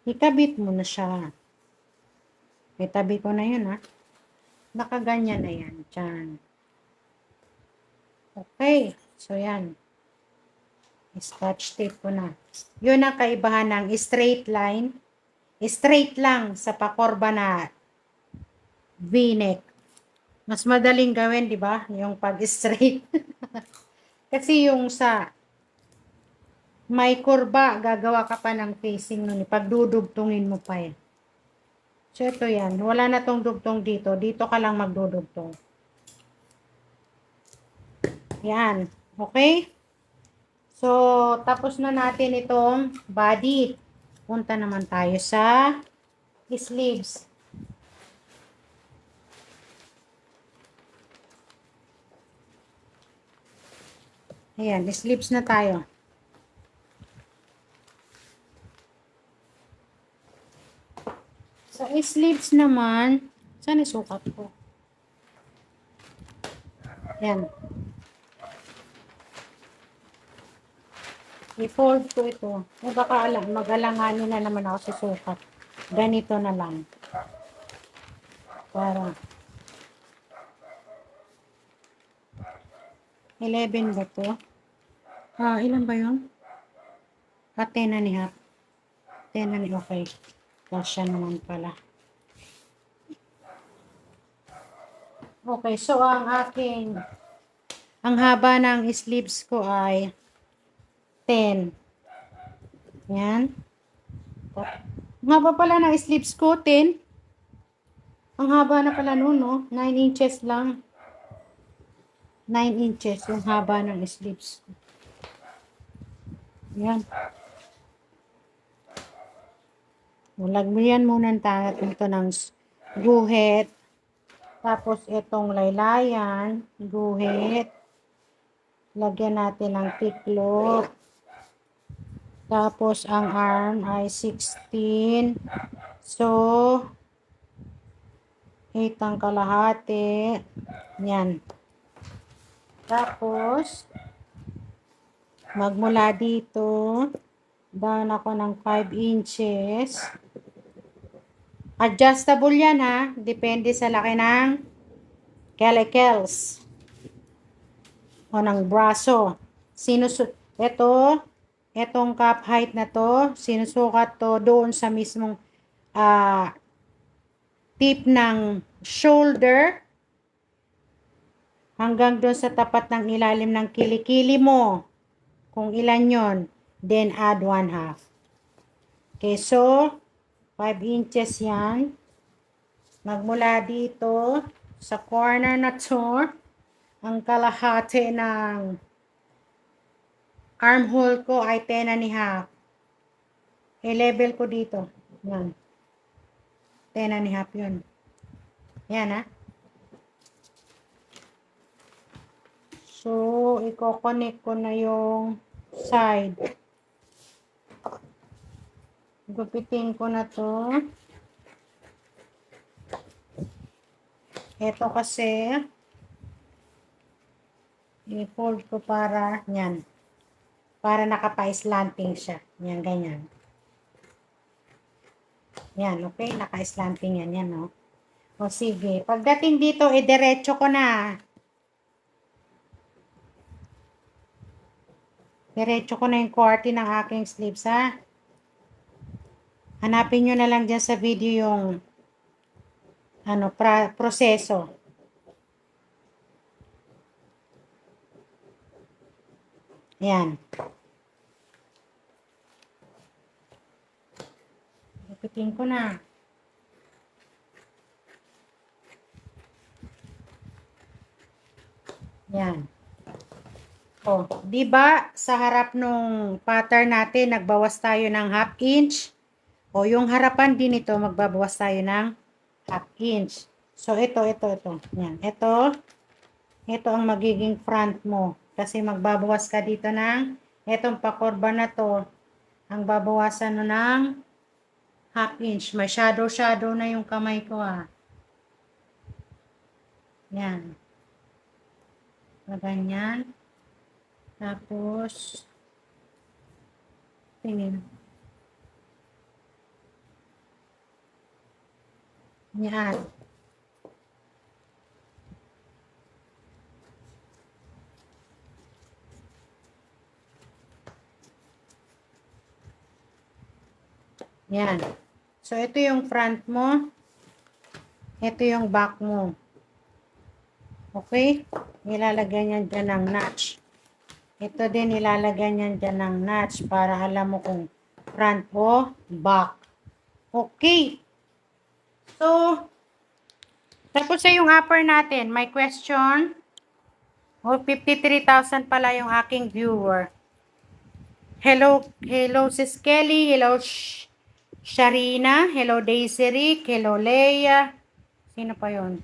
ikabit mo na siya. Itabi ko na yun, ha. Nakaganyan na yan. Diyan. Okay. So, yan. Scotch tape ko na. Yun ang kaibahan ng straight line. Straight lang sa pakorba na V-neck. Mas madaling gawin, di ba? Yung pag-straight. Kasi yung sa may kurba, gagawa ka pa ng facing nun. Pagdudugtungin mo pa eh. So, ito yan. Wala na tong dugtong dito. Dito ka lang magdudugtong. Yan. Okay? So, tapos na natin itong body. Punta naman tayo sa sleeves. Ayan, sleeves na tayo. Sa sleeves naman, saan isukat ko? Yan. I-fold ko ito. O baka mag-alanganin na naman ako sa sukat. Ganito na lang. Para 11 ba to? Ilan ba yun? 10 na ni half. 10 na ni okay. Kasya naman pala. Okay, so ang haba ng sleeves ko ay 10. Yan. Ang haba pala ng sleeves ko, 10. Ang haba na pala nun, no? 9 inches lang. 9 inches yung haba ng sleeves ko. Yan. Lagyan muna tayo ito ng guhit. Tapos itong laylayan, guhit. Lagyan natin ng tiklop. Tapos ang arm ay 16. So, 8 ang kalahati. Yan. Tapos, magmula dito, down ako ng 5 inches. Adjustable yan ha. Depende sa laki ng calicles. O ng braso. Etong cup height na to, sinusukat to doon sa mismong tip ng shoulder hanggang doon sa tapat ng ilalim ng kilikili mo. Kung ilan yon, then add 1/2. Okay, so 5 inches yan. Magmula dito sa corner na to, ang kalahati ng armhole ko ay 10 1/2. I-level ko dito. Yan. 10 1/2 yun. Yan ha. So, i-connect ko na yung side. Gupitin ko na to. Ito kasi, i-fold ko para, yan. Para nakapa-slanting siya. Yan, ganyan. Yan, okay? Naka-slanting yan, yan, no? O, sige. Pagdating dito, diretso ko na. Diretso ko na yung QWERTY ng aking sleeves, ha? Hanapin nyo na lang dyan sa video yung proseso. Yan. Ipitin ko na. Yan. Oh, 'di ba sa harap nung pattern natin nagbawas tayo ng 1/2 inch? O yung harapan din ito magbabawas tayo ng 1/2 inch. So ito. Yan. Ito ang magiging front mo kasi magbabawas ka dito ng etong pakurba na to. Ang babawasan no ng 1/2 inch. May shadow na yung kamay ko Yan. Ganyan. Tapos, tingin. Yan. Yan. So, ito yung front mo. Ito yung back mo. Okay? Ilalagay niyan dyan ng notch. Ito din ilalagay niyan dyan ng notch para alam mo kung front o back. Okay. So, tapos na yung upper natin. May question? 53,000 pala yung aking viewer. Hello Sis Kelly. Hello Sharina. Hello Daisy Rick. Hello Leia. Sino pa yun?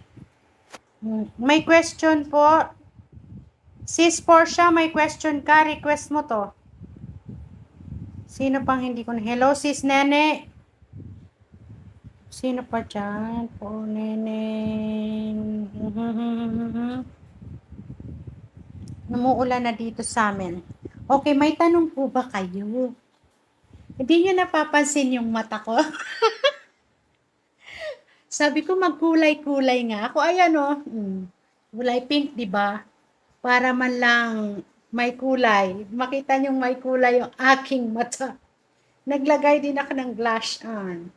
May question po. Sis Portia, may question ka. Request mo to. Sino pang hindi ko na? Hello, Sis Nene. Sino pa dyan? Po, Nene. Numuulan na dito sa amin. Okay, may tanong po ba kayo? Hindi nyo napapansin yung mata ko? Sabi ko magkulay-kulay nga. Ako, ayan kulay pink, di ba? Para man lang may kulay. Makita nyo may kulay yung aking mata. Naglagay din ako ng blush on.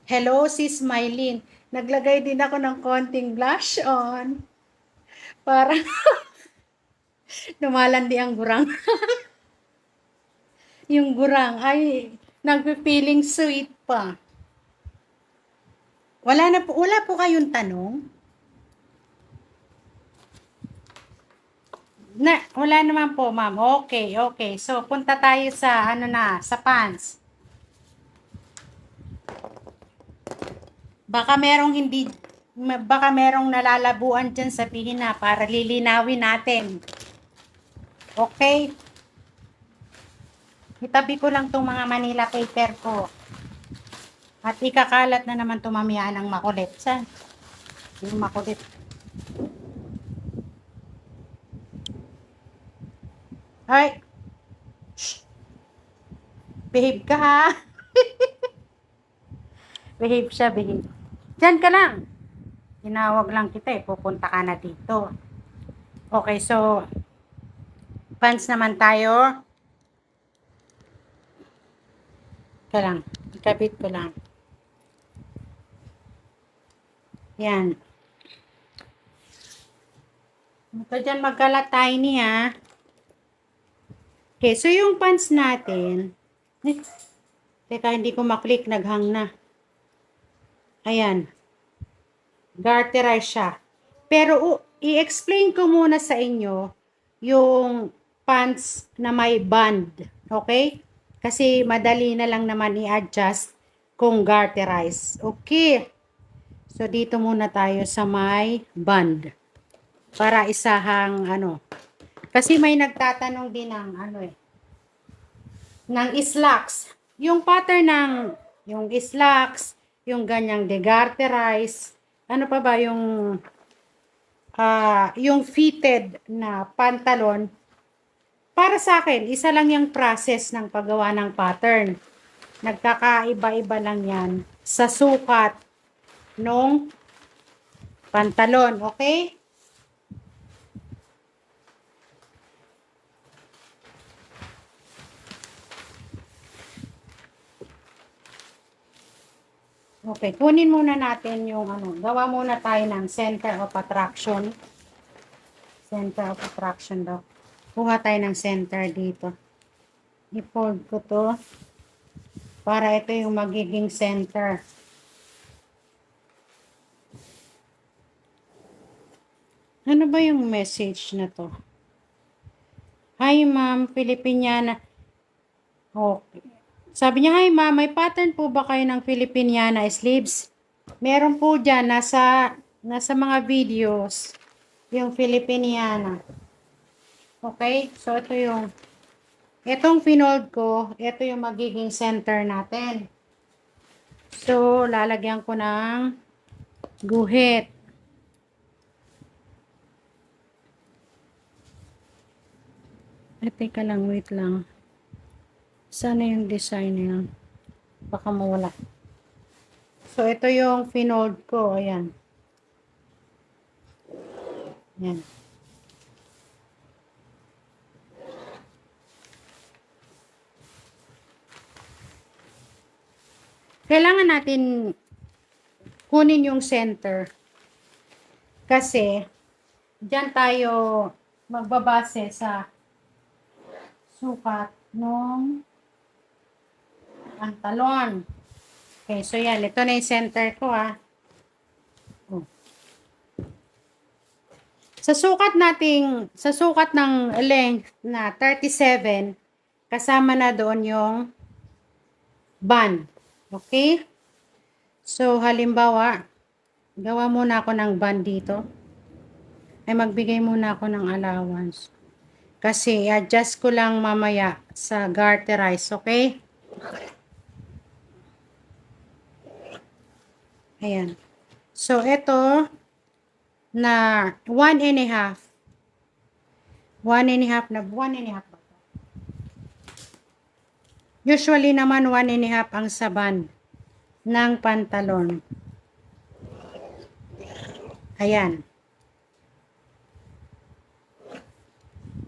Hello, Sis Mylene. Naglagay din ako ng konting blush on. Para lumalandi ang gurang. Yung gurang ay nagpe-feeling sweet pa. Wala po kayong tanong? Wala naman po, ma'am. Okay. So, punta tayo sa, sa pants. Baka merong nalalabuan dyan, sabihin na, para lilinawin natin. Okay? Itabi ko lang tong mga Manila paper ko. At ikakalat na naman tumamaya ng makulit. Saan? Yung makulit. Ay! Shh! Behave ka ha! Behave siya, behave. Diyan ka lang. Tinawag lang kita pupunta ka na dito. Okay, so, pants naman tayo. Ika lang, ikabit ko lang. Yan. Ito dyan magkalat tiny ha. Okay, so yung pants natin, teka, hindi ko maklik, naghang na. Ayan. Garterize siya. Pero i-explain ko muna sa inyo yung pants na may band. Okay? Kasi madali na lang naman i-adjust kung garterize. Okay. So, dito muna tayo sa may band. Para isahang ano. Kasi may nagtatanong din ng ano ng slacks. Yung pattern ng yung slacks, yung ganyang degarterize, ano pa ba yung fitted na pantalon, para sa akin, isa lang yung process ng paggawa ng pattern. Nagkakaiba-iba lang yan sa sukat nung pantalon, okay? Okay, kunin muna natin yung ano, gawa muna tayo ng center of attraction. Center of attraction daw. Kuha tayo ng center dito. I-fold ko to para ito yung magiging center. Ano ba yung message na to? Hi ma'am, Filipiniana. Okay. Sabi niya, hi ma'am, may pattern po ba kayo ng Filipiniana sleeves? Meron po dyan, nasa mga videos, yung Filipiniana. Okay, so itong pinold ko, ito yung magiging center natin. So, lalagyan ko ng guhit. Teka lang, wait lang. Sana yung design niya. Baka mawala. So, ito yung pinold ko. Ayan. Ayan. Kailangan natin kunin yung center. Kasi, dyan tayo magbabase sa sukat ng pantalon. Okay, so yan. Ito na yung center ko ha. Oh. Sa sukat ng length na 37, kasama na doon yung band. Okay? So, halimbawa, gawa muna ako ng band dito. Ay, magbigay muna ako ng allowance. Kasi, adjust ko lang mamaya sa garterize. Okay? Ayan. So, ito, na 1.5. 1.5 na, 1.5 ba? Usually naman 1.5 ang saban ng pantalon. Ayan.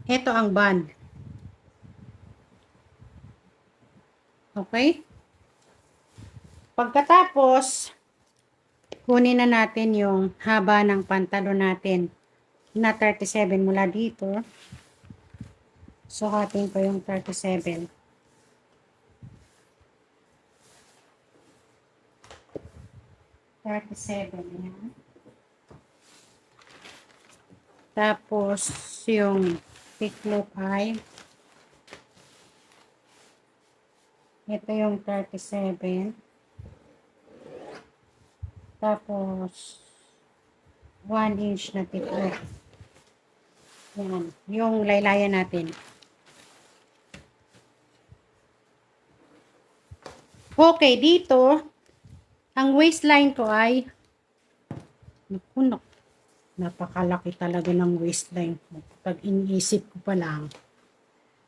Ito ang band. Okay? Pagkatapos, kunin na natin yung haba ng pantalon natin na 37 mula dito. Sukatin ko yung 37. Yan. Tapos, yung tiklop ay ito yung 37. Tapos, 1 inch na tiklop. Yan. Yung laylayan natin. Okay, dito, ang waistline ko ay, naku, napakalaki talaga ng waistline ko. Pag iniisip ko pa lang.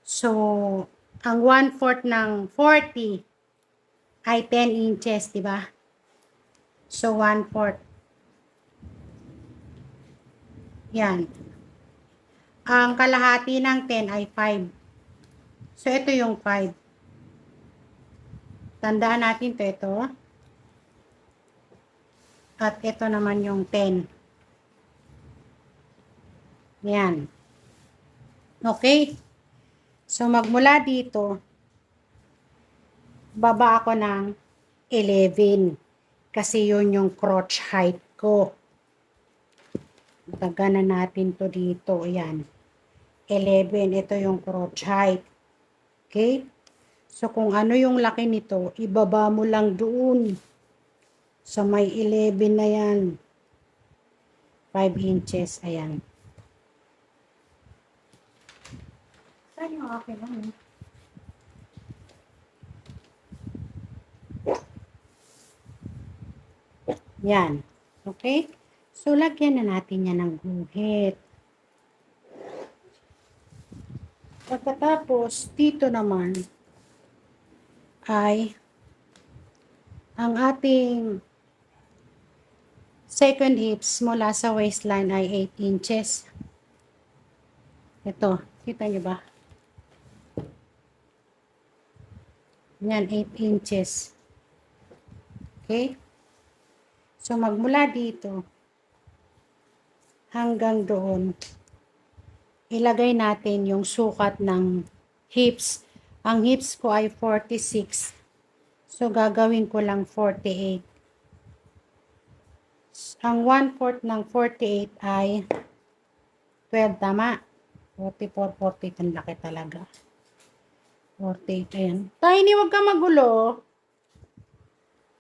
So, ang 1/4 ng 40 ay 10 inches, di ba? So, 1/4. Yan. Ang kalahati ng 10 ay 5. So, ito yung 5. Tandaan natin ito. At ito naman yung 10. Yan. Okay? So, magmula dito, baba ako ng 11. Kasi yun yung crotch height ko. Tagana natin to dito. Ayan. 11. Ito yung crotch height. Okay? So, kung ano yung laki nito, ibaba mo lang doon. Sa may 11 na yan. 5 inches. Ayan. Saan yung akin lang? Yan. Okay? So, lagyan na natin yan ng guhit. Pagkatapos, dito naman ay ang ating second hips mula sa waistline ay 8 inches. Ito, kita nyo ba? Yan, 8 inches. Okay? So, magmula dito hanggang doon, ilagay natin yung sukat ng hips. Ang hips ko ay 46. So, gagawin ko lang 48. Ang 1/4 ng 48 ay 12, tama? 44, 48, ang laki talaga. 48, ayan. Tiny, huwag ka magulo.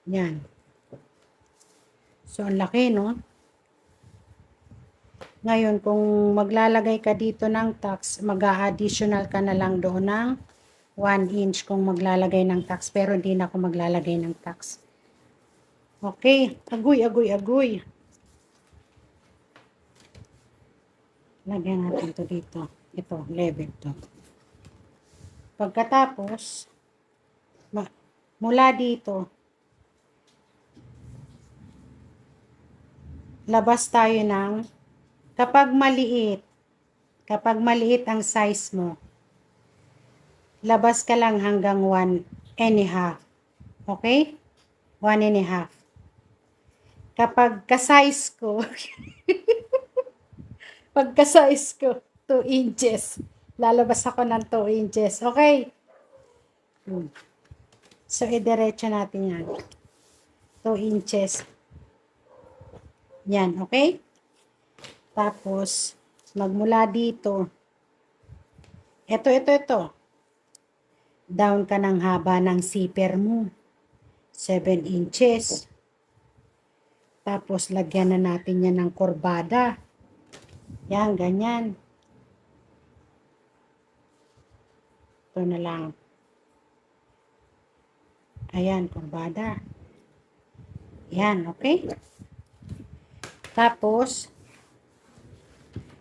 Yan. So, ang laki, no? Ngayon, kung maglalagay ka dito ng tax, mag-a-additional ka na lang doon ng 1 inch kung maglalagay ng tax. Pero hindi na ako maglalagay ng tax. Okay. Agoy, agoy, agoy. Lagyan natin to dito. Ito, level to. Pagkatapos, mula dito, labas tayo ng, kapag maliit ang size mo, labas ka lang hanggang 1.5. Okay? 1.5. Kapag ka-size ko, pagka-size ko, 2 inches. Lalabas ako ng 2 inches. Okay? So, idiretso natin yan. 2 inches. Yan, okay? Tapos, magmula dito. Ito. Down ka ng haba ng zipper mo. 7 inches. Tapos, lagyan na natin yan ng kurbada. Yan, ganyan. Ito na lang. Ayan, kurbada. Yan, okay? Tapos,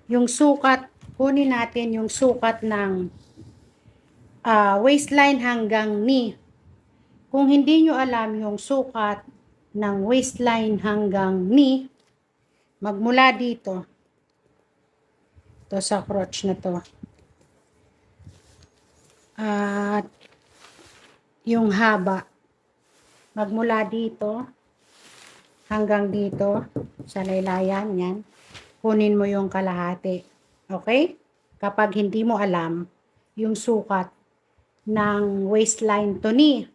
yung sukat, kunin natin yung sukat ng waistline hanggang knee. Kung hindi nyo alam yung sukat ng waistline hanggang knee, magmula dito, ito sa crotch na to, at yung haba, magmula dito hanggang dito sa laylayan, yan, kunin mo yung kalahati. Okay? Kapag hindi mo alam yung sukat ng waistline to knee.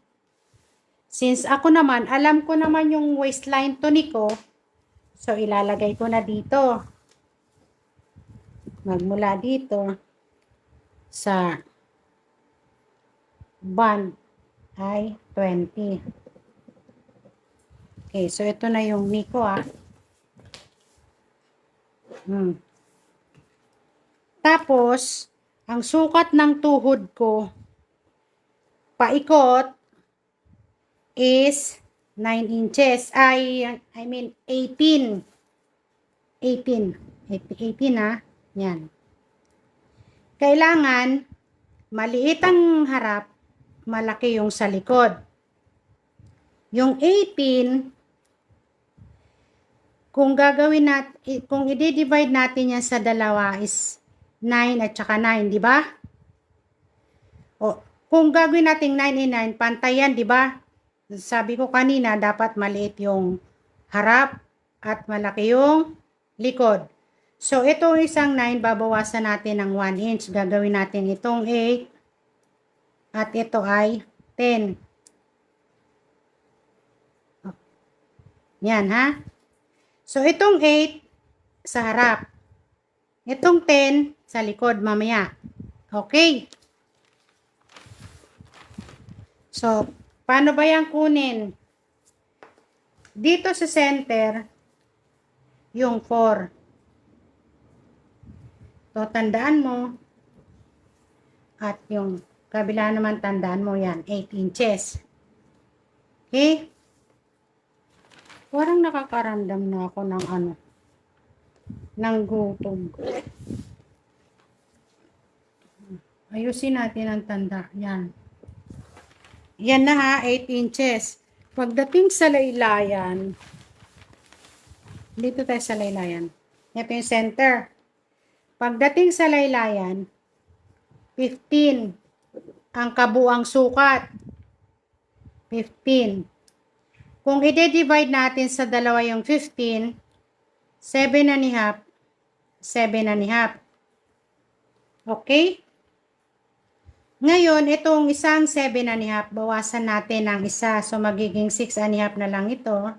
Since ako naman, alam ko naman yung waistline to knee ko, so ilalagay ko na dito. Magmula dito sa band ay 20. Okay, so ito na yung knee ko, Tapos, ang sukat ng tuhod ko, paikot, is 9 inches. I mean, 18. 18 Yan. Kailangan, maliit ang harap, malaki yung sa likod. Yung 18, kung gagawin natin, kung i-divide natin yan sa dalawa is 9 at saka 9, di ba? O, kung gagawin natin 9 and 9, pantay yan, di ba? Sabi ko kanina, dapat maliit yung harap, at malaki yung likod. So, itong isang 9, babawasan natin ng 1 inch. Gagawin natin itong 8 at ito ay 10. Yan, ha? So, itong 8 sa harap. Itong 10 sa likod mamaya. Okay. So, paano ba yan kunin? Dito sa center, yung 4. So, tandaan mo. At yung kabila naman, tandaan mo yan, 8 inches. Okay? Parang nakakaramdam na ako ng ng gutom. Ayusin natin ang tanda. Yan. Yan na ha, 8 inches. Pagdating sa laylayan, dito tayo sa laylayan. Ito yung center. Pagdating sa laylayan, 15 ang kabuang sukat. 15. Kung i-divide natin sa dalawa yung 15, 7 and a half, 7 and a half. Okay? Ngayon, itong isang 7 and a half, bawasan natin ng isa. So, magiging 6 and a half na lang ito.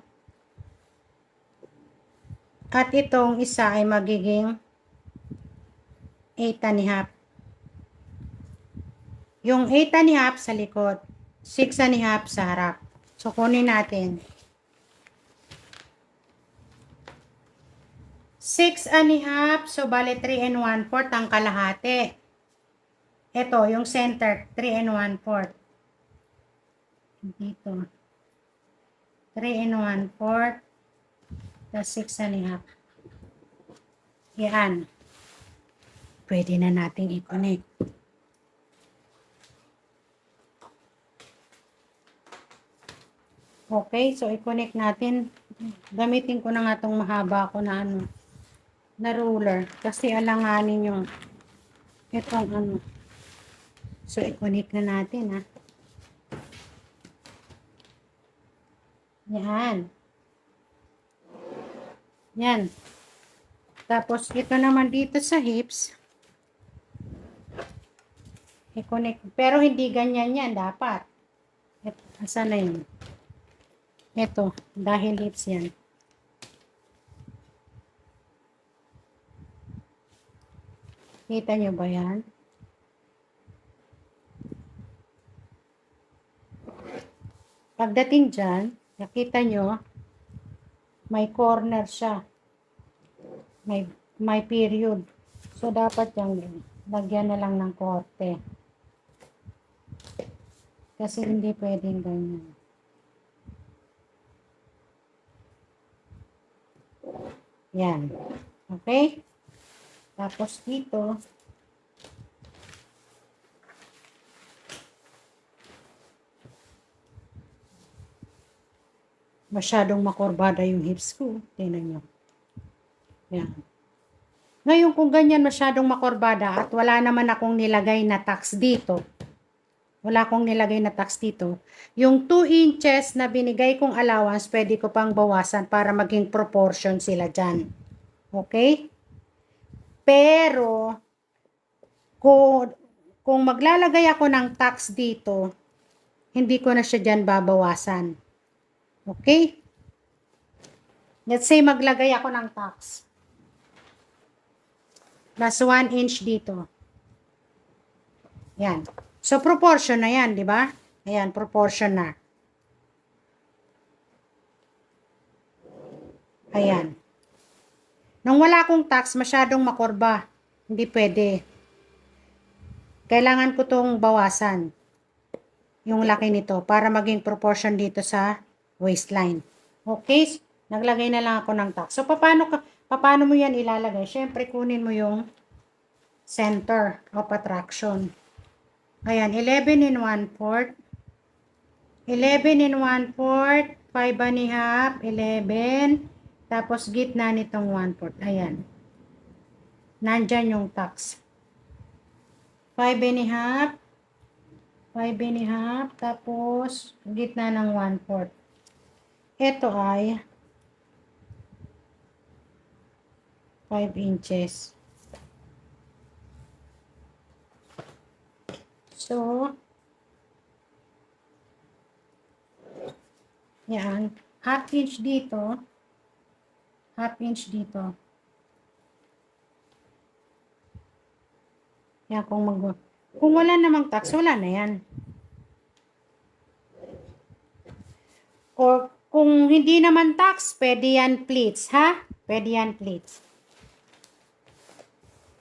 At itong isa ay magiging 8 and a half. Yung 8 and a half sa likod, 6 and a half sa harap. So, kunin natin. 6 and a half, so bale 3 and 1/4 ang kalahati. Ito, yung center, 3 and 1/4. Dito. 3 and 1/4, plus 6 and a half. Yan. Pwede na nating i-connect. Okay, so i-connect natin. Gamitin ko na nga itong mahaba ko na na ruler. Kasi alanganin yung itong So, i-connect na natin, ha. Yan. Yan. Tapos, ito naman dito sa hips. I-connect. Pero hindi ganyan yan, dapat. Ito, asan na yun? Ito, dahil hips yan. Kita nyo ba yan? Pagdating dyan, nakita nyo, may corner siya. May period. So, dapat yung lagyan na lang ng korte. Kasi hindi pwedeng ganyan. Yan. Okay? Tapos dito, masyadong makurbada yung hips ko. Tingnan nyo. Yan. Ngayon, kung ganyan masyadong makurbada at wala naman akong nilagay na tax dito, yung 2 inches na binigay kong allowance, pwede ko pang bawasan para maging proportion sila dyan. Okay? Pero, kung maglalagay ako ng tax dito, hindi ko na siya dyan babawasan. Okay? Let's say maglagay ako ng tax. Plus 1 inch dito. Yan. So, proportion na yan, di ba? Ayan, proportion na. Ayan. Nung wala akong tax, masyadong makurba. Hindi pwede. Kailangan ko tong bawasan. Yung laki nito para maging proportion dito sa waistline. Okay? Naglagay na lang ako ng tax. So, paano mo yan ilalagay? Siyempre, kunin mo yung center of attraction. Ayan, 11 and 1/4. 11 and 1/4. 5 and a half. 11. Tapos, gitna nitong 1/4. Ayan. Nandyan yung tax. 5 and a half. 5 and a half. Tapos, gitna ng 1/4. Ito ay 5 inches. So, yan. Half inch dito. Half inch dito. Yan, kung wala namang tax, wala na yan. Or kung hindi naman tax, pwede yan pleats, ha? Pwede yan pleats.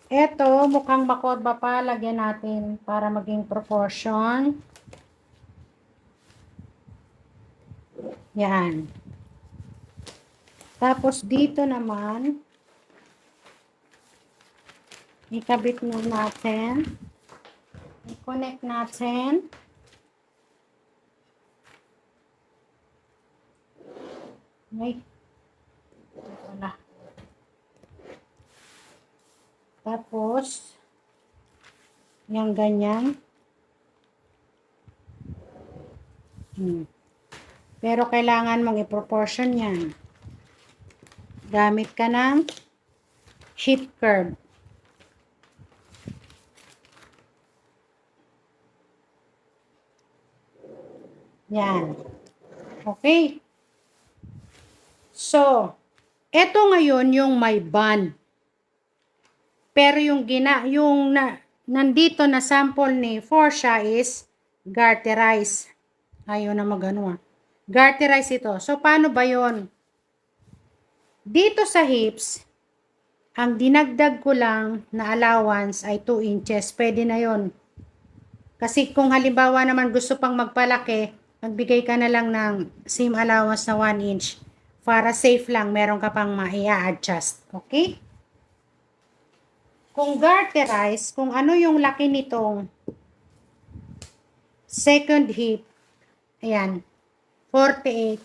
Ito, mukhang makodba pa. Lagyan natin para maging proportion. Yan. Tapos dito naman, ikabit na natin. I-connect natin. Ay. Wala. Tapos, yung ganyan. Pero kailangan mong i-proportion yan. Gamit ka ng hip curve. Yan. Okay. So, eto ngayon yung may bun. Pero yung nandito na sample ni Forsha is garterized. Ayaw na magano. Garterized ito. So, paano ba yon? Dito sa hips, ang dinagdag ko lang na allowance ay 2 inches. Pwede na yon. Kasi kung halimbawa naman gusto pang magpalaki, magbigay ka na lang ng same allowance na 1 inch. Para safe lang, meron ka pang ma-i-adjust. Okay? Kung garterize, kung ano yung laki nitong second hip, ayan, 48.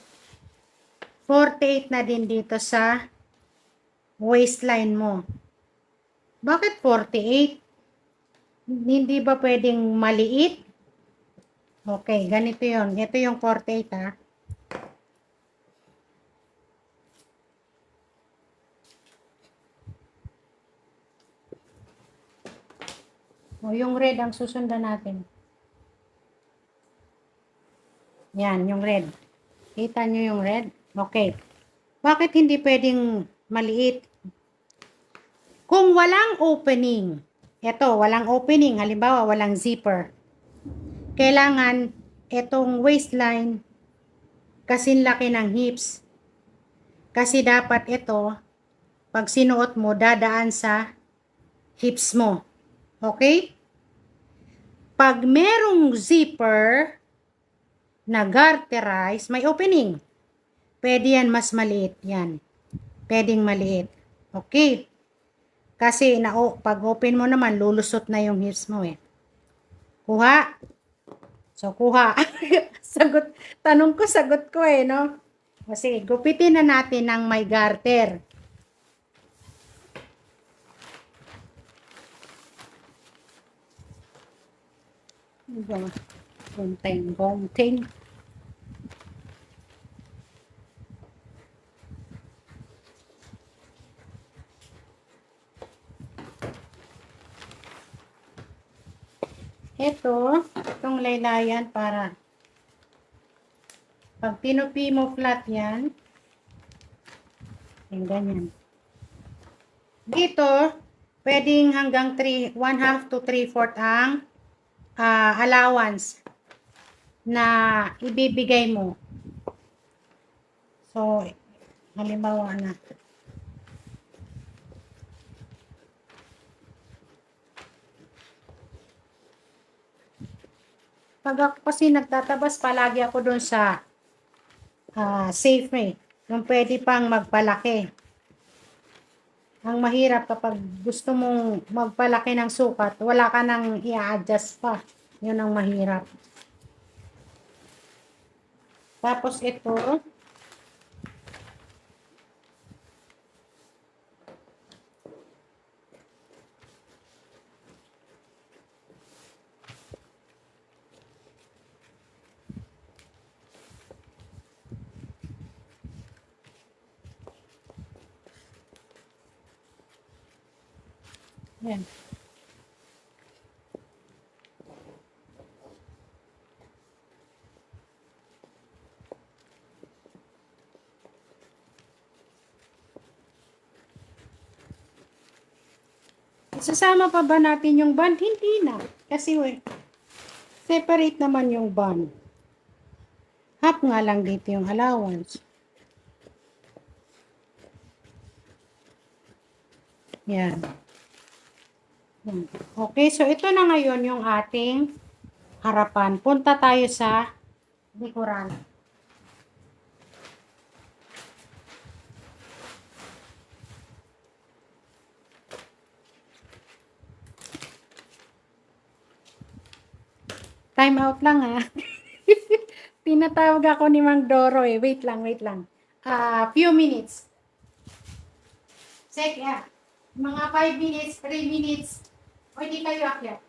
48 na din dito sa waistline mo. Bakit 48? Hindi ba pwedeng maliit? Okay, ganito yon. Ito yung 48 ha. O, yung red ang susundan natin. Yan, yung red. Kita nyo yung red? Okay. Bakit hindi pwedeng maliit? Kung walang opening, eto, walang opening, halimbawa, walang zipper. Kailangan, etong waistline, kasing laki ng hips. Kasi dapat ito, pag sinuot mo, dadaan sa hips mo. Okay? Pag merong zipper na garterize, may opening. Pwede yan mas maliit. Yan. Pwedeng maliit. Okay? Kasi pag open mo naman, lulusot na yung hips mo eh. Kuha. So, kuha. Sagot. Tanong ko, sagot ko eh, no? Kasi gupitin na natin ng may garter. Gonting. Itong laylayan para pag pinupi mo flat yan, yung ganyan. Dito, pwedeng hanggang 1/2 to 3/4 ang allowance na ibibigay mo. So, halimbawa na. Pag ako kasi nagtatabas, palagi ako doon sa safe me. Yung pwede pang magpalaki. Ang mahirap kapag gusto mong magpalaki ng sukat, wala ka nang i-adjust pa. Yun ang mahirap. Tapos ito, Yan. Sasama pa ba natin yung bond? Hindi na. Kasi separate naman yung bond. Half nga lang dito yung allowance. Yan. Okay, so ito na ngayon yung ating harapan. Punta tayo sa likuran. Time out lang ha. Tinatawag ako ni Mang Doro eh. Wait lang, wait lang. Few minutes. Sek, mga 5 minutes, 3 minutes. O hindi kayo akyat.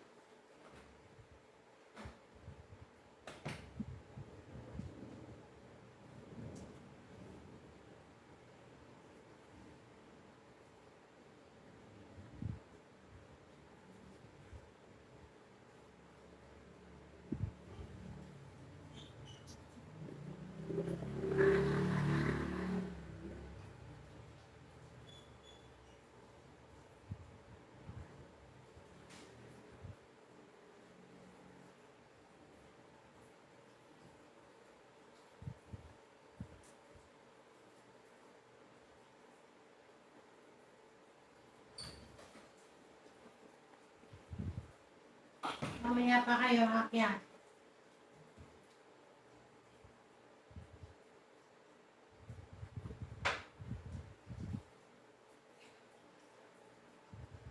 Mamaya pa kayo akyat.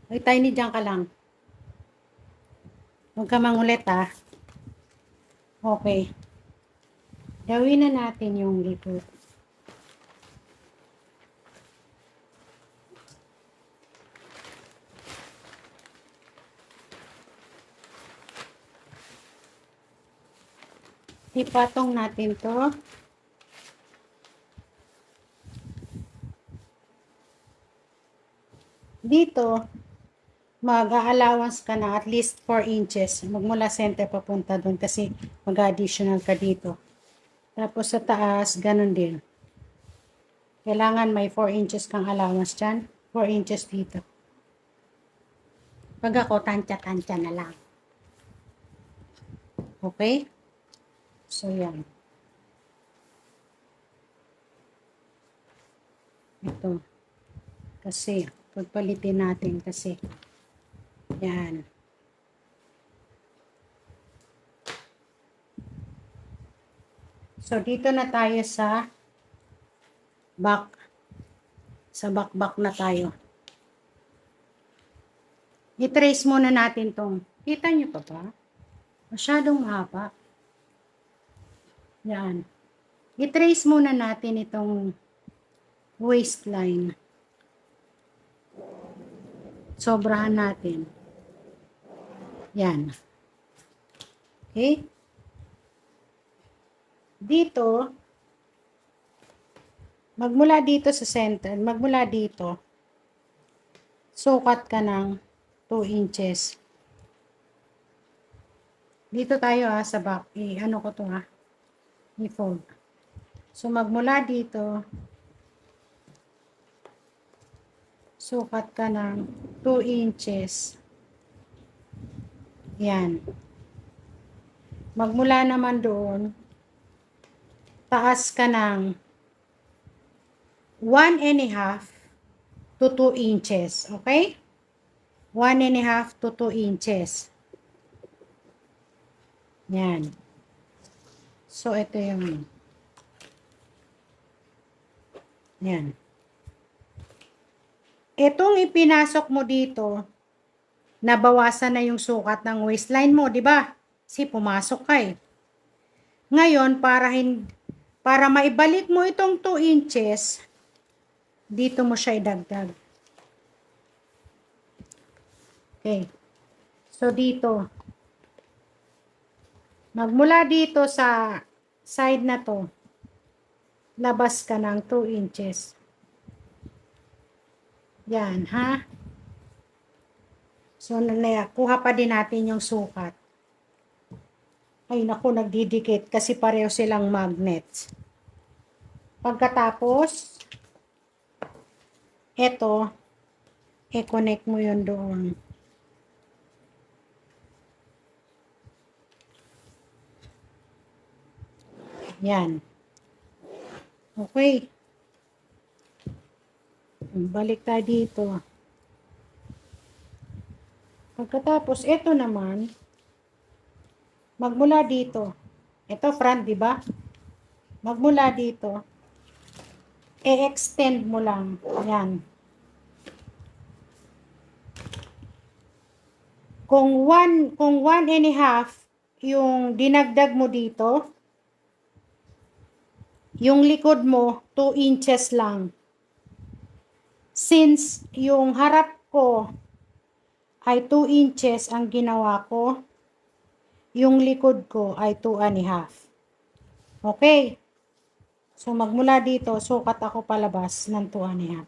Ay, tiny dyan ka lang. Huwag ka mangulit ha. Okay. Gawin na natin yung likod. Ipatong natin to. Dito, mag-allowance ka na at least 4 inches. Magmula center papunta doon kasi mag-additional ka dito. Tapos sa taas, ganun din. Kailangan may 4 inches kang allowance dyan. 4 inches dito. Pag ako, tansya-tansya na lang. Okay? So, yan. Ito. Kasi, pagpalitin natin kasi. Yan. So, dito na tayo sa back. Sa back na tayo. I-trace muna natin tong. Kita nyo pa ba? Masyadong mahaba. Yan. I-trace muna natin itong waistline. Sobrahan natin. Yan. Okay? Dito, magmula dito sa center, magmula dito, sukat ka ng 2 inches. Dito tayo sa back. Ano ko to i-fold. So, magmula dito, sukat ka ng 2 inches. Yan. Magmula naman doon, taas ka ng 1.5 to 2 inches. Okay? 1.5 to 2 inches. Yan. So, ito yung yan. Itong ipinasok mo dito, nabawasan na yung sukat ng waistline mo, di ba? Kasi pumasok ka eh. Ngayon, para maibalik mo itong 2 inches, dito mo siya idagdag. Okay. So, dito. Magmula dito sa side na to, labas ka ng 2 inches. Yan, ha? So, kuha pa din natin yung sukat. Ay, naku, nagdidikit kasi pareho silang magnets. Pagkatapos, eto, i-connect mo yun doon. Yan. Okay. Balik tayo dito. Pagkatapos, eto naman, magmula dito. Ito front, di ba? Magmula dito, i-extend mo lang. Yan. Kung 1.5 yung dinagdag mo dito, yung likod mo 2 inches lang. Since yung harap ko ay 2 inches ang ginawa ko, yung likod ko ay 2.5. Okay. So magmula dito, sukat ako palabas ng 2.5.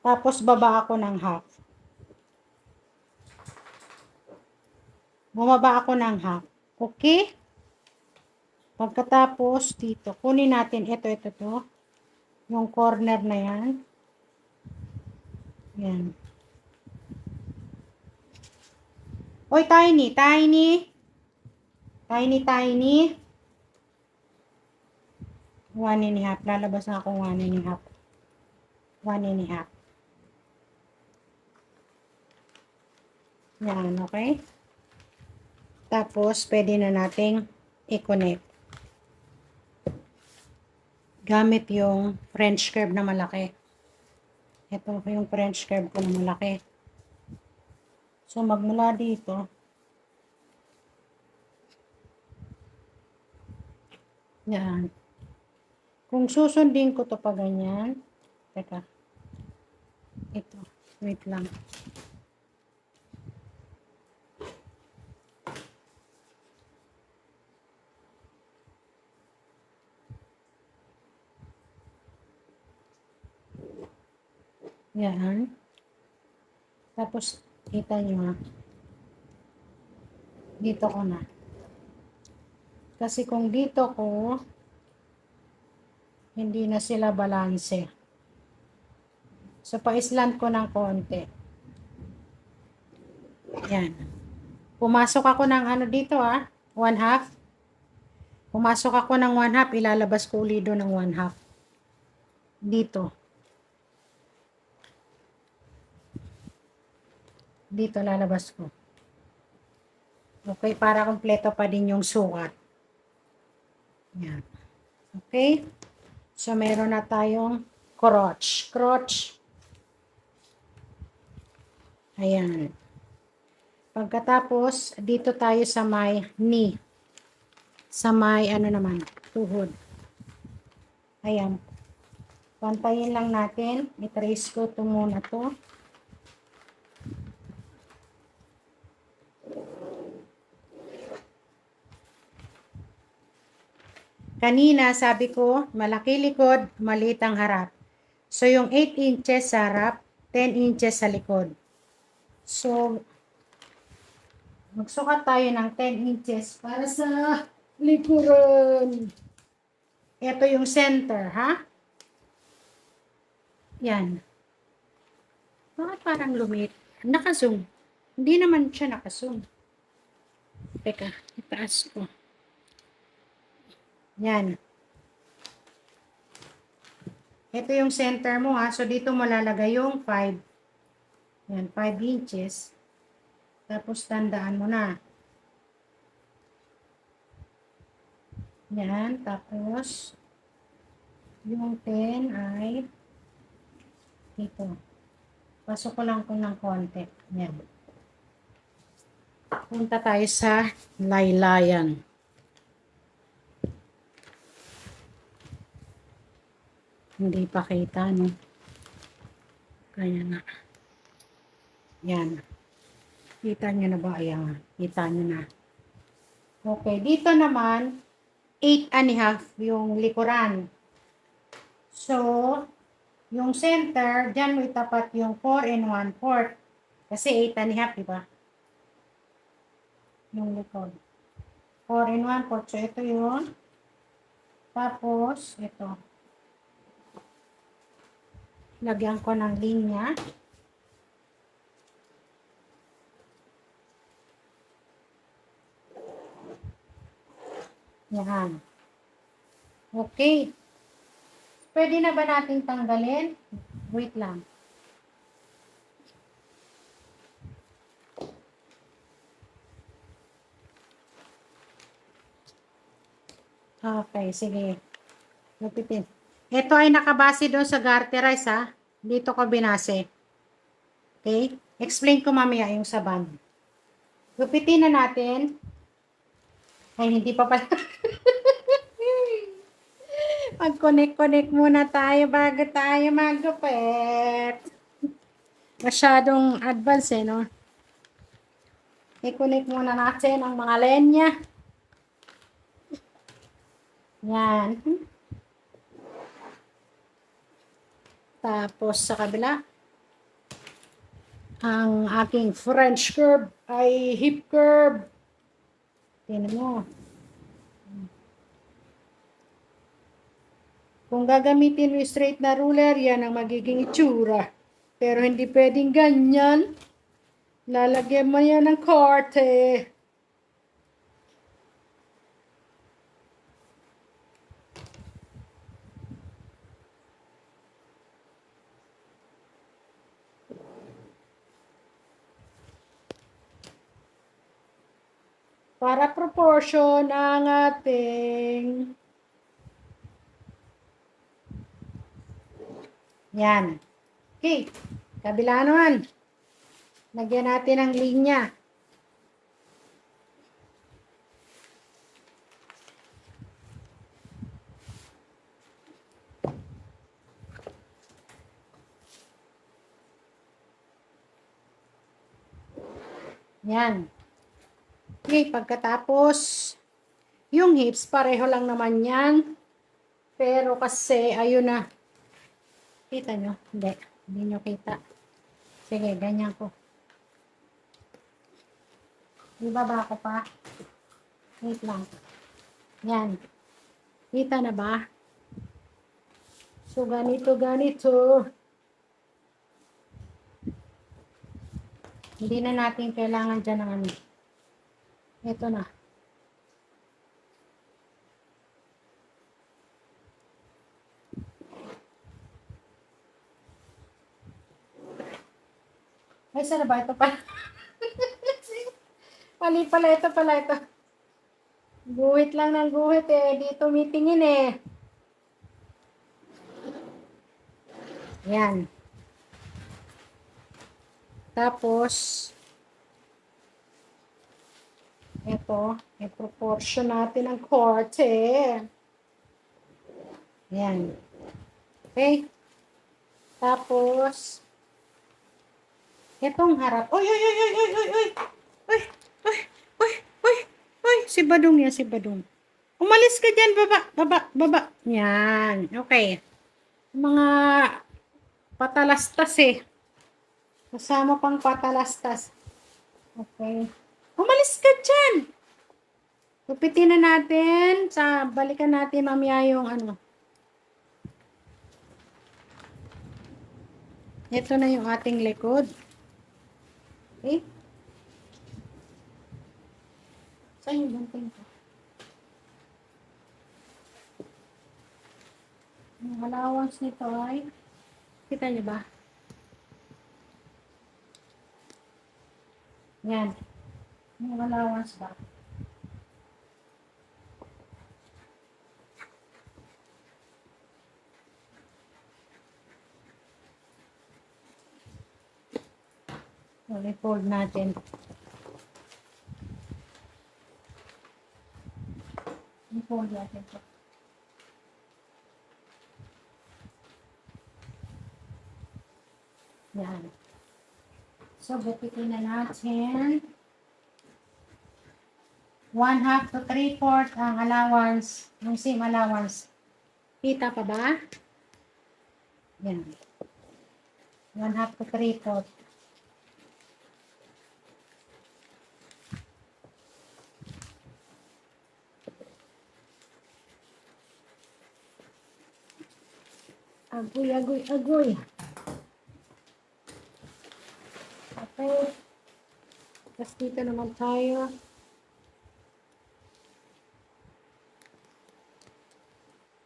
Tapos baba ako ng half. Bumaba ako ng half. Okay? Pagkatapos dito, kunin natin ito. Yung corner na yan. Yan. Oy, tiny. 1.5. Lalabas na ako 1.5. 1.5. Yan, okay? Tapos, pwede na nating i-connect. Gamit yung French curve na malaki. Ito yung French curve ko na malaki. So, magmula dito, yan. Kung susundin ko to pa ganyan, teka, ito, wait lang. Yan. Tapos, kita nyo ha. Dito ko na. Kasi kung dito ko, hindi na sila balanse. So, pa-islant ko ng konti. Yan. Pumasok ako ng ano dito 1/2. Pumasok ako ng 1/2, ilalabas ko ulit doon ng 1/2. Dito. Dito lalabas ko. Okay, para kompleto pa din yung sukat. Yan. Okay? So, meron na tayong crotch. Ayan. Pagkatapos, dito tayo sa may knee. Sa may, tuhod. Ayan. Pantayin lang natin. I-trace ko ito muna to. Kanina, sabi ko, malaki likod, maliit ang harap. So, yung 8 inches sa harap, 10 inches sa likod. So, magsukat tayo ng 10 inches para sa likuran. Ito yung center, ha? Yan. Bakit parang lumit? Naka-zoom. Hindi naman siya naka-zoom. Teka, itaas ko. Yan. Ito yung center mo ha. So, dito mo lalagay yung 5. Yan, 5 inches. Tapos, tandaan mo na. Yan. Tapos, yung 10 ay dito. Pasok ko lang ko ng konti. Yan. Punta tayo sa laylayan. Hindi pa kita, no? Kaya na. Yan. Kita nyo na ba? Ayan. Kita nyo na. Okay. Dito naman, 8.5 yung likuran. So, yung center, dyan mo itapat yung 4 1/4. Kasi 8 and a half, di ba? Yung likod. 4 in 1, 4. So, ito yun. Tapos, ito. Lagyan ko ng linya. Yan. Okay. Pwede na ba natin tanggalin? Wait lang. Okay, sige. Lupitin. Ito ay nakabase doon sa garterize, ha. Dito ko binase. Okay? Explain ko mamaya yung sa band. Lupitin na natin. Ay, hindi pa pala. Mag-connect-connect muna tayo bago tayo magupit. Masyadong advance no? I-connect muna natin ang mga lenya. Yan. Tapos sa kabila, ang aking French curve ay hip curve. Tingnan mo. Kung gagamitin mo straight na ruler, yan ang magiging itsura. Pero hindi pwedeng ganyan. Lalagyan mo yan ng korte. Para proportion ang ating yan. Okay. Kabila naman. Lagyan natin ang linya. Yan. Okay, pagkatapos, yung hips, pareho lang naman yan. Pero kasi, ayun na. Kita nyo? Hindi. Hindi nyo kita. Sige, ganyan ko. Ibaba ko pa. Wait lang. Yan. Kita na ba? So, ganito. Hindi na natin kailangan dyan ng ano. Ito na. Ay, sana ba? Ito pala. Mali pala. Ito pala. Ito. Guhit lang ng guhit eh. Di tumitingin eh. Yan. Tapos, ito, i-proportion natin ang korte. Yan. Okay? Tapos, itong harap. Uy! Si Badong yan, si Badong. Umalis ka dyan, baba. Yan. Okay. Mga patalastas eh. Kasama pang patalastas. Okay. Umalis ka dyan. Gupitin na natin. Balikan natin mamaya yung ano. Ito na yung ating likod. Okay. Saan yung banting ko? Yung allowance nito ay, kita niyo ba? Yan. Yung allowance ba? So, i-fold natin. I-fold natin ito. Yan. So, gupitin na natin. 1/2 to 3/4 ang allowance, yung same allowance. Kita pa ba? Yan. 1/2 to 3/4. Agoy, agoy, agoy. Okay. Tapos dito naman tayo.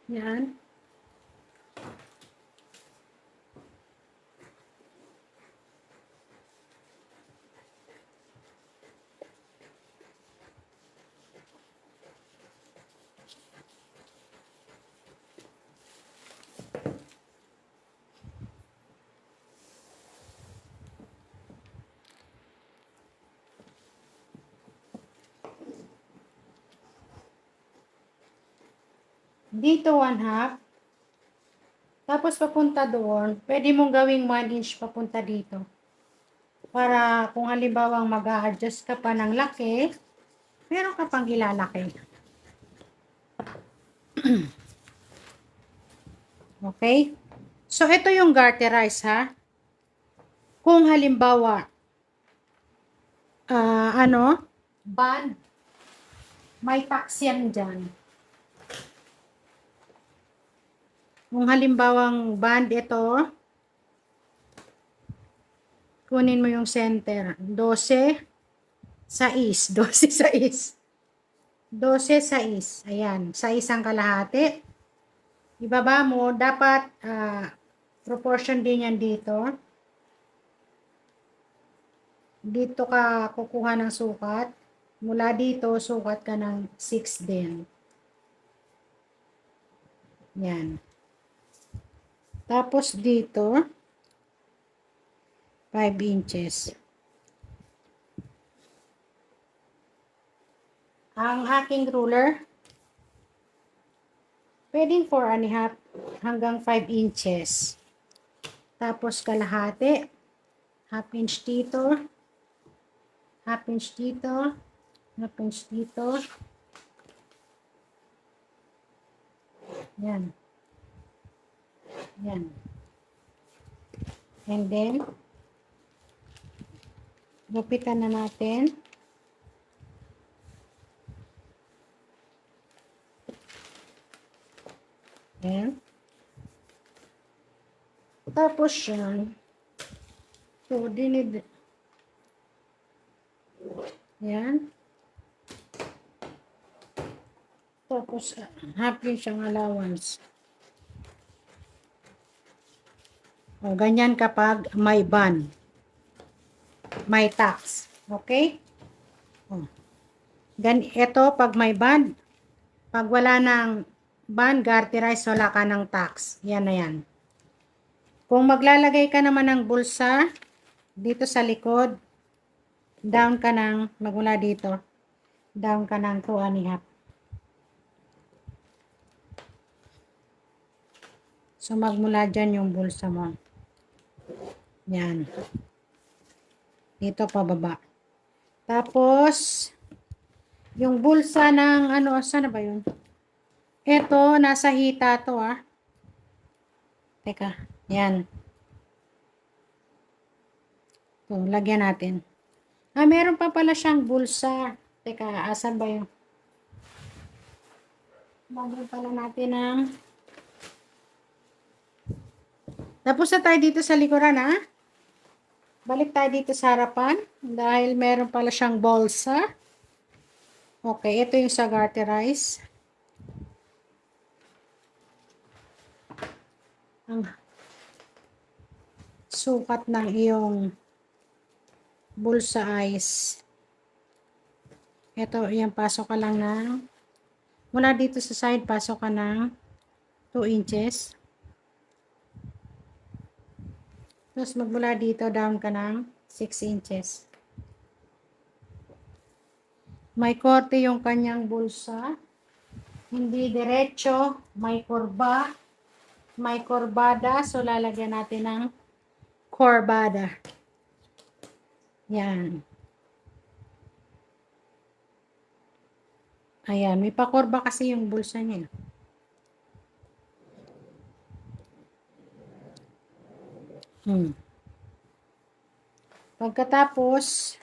Yan. Dito 1/2. Tapos papunta doon, pwede mong gawing 1 inch papunta dito. Para kung halimbawa mag-a-adjust ka pa ng laki, meron ka pang ilalaki. Okay? So, ito yung garterize, ha? Kung halimbawa, band, may tax yan dyan. Kung halimbawang band ito, kunin mo yung center. 12, 6. 12, 6. 12, 6. Ayan. 6 ang kalahati. Ibaba mo, dapat proportion din yan dito. Dito ka kukuha ng sukat. Mula dito, sukat ka ng 6 din. Yan. Tapos dito, 5 inches. Ang aking ruler, pwedeng 4 1/2 hanggang 5 inches. Tapos kalahati, 1/2 inch dito, 1/2 inch dito, 1/2 inch dito. Yan. Yan. And then, gupitan na natin. Yan. Tapos yan. So, dinid. Yan. Tapos, happy siyang allowance. O, ganyan kapag may ban. May tax. Okay? O. Ito, pag may ban, pag wala ng ban, garterize, wala ka ng tax. Yan na yan. Kung maglalagay ka naman ng bulsa, dito sa likod, down ka ng, magmula dito, down ka ng 2 1/2. So, magmula dyan yung bulsa mo. Yan. Dito pababa. Tapos, yung bulsa ng, saan na ba yun? Ito, nasa hita to, Teka, yan. Ito, lagyan natin. Meron pa pala siyang bulsa. Teka, asan ba yun? Lagyan pala natin ng... Tapos na tayo dito sa likuran, Balik tayo dito sa harapan. Dahil meron pala siyang bulsa. Okay, ito yung sa garterize. Ang sukat ng iyong bulsa is ito, yung pasok ka lang ng mula dito sa side, pasok ka ng 2 inches. Tapos magmula dito, down ka ng 6 inches. May korte yung kanyang bulsa. Hindi diretso, may kurba, may kurbada. So, lalagyan natin ng kurbada. Yan. Ayan, may pakurba kasi yung bulsa niya. Pagkatapos,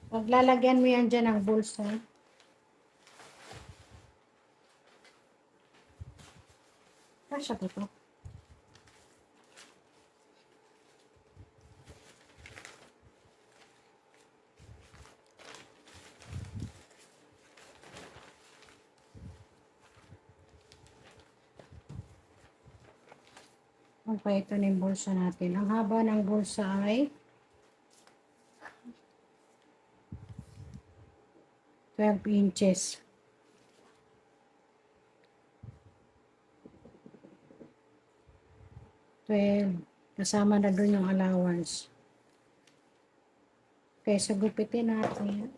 paglalagyan mo yan dyan ng bulsa, Kasya ba ito? Okay, ito na yung bulsa natin. Ang haba ng bulsa ay 12 inches. Kasama na doon yung allowance. Okay, so gupitin natin.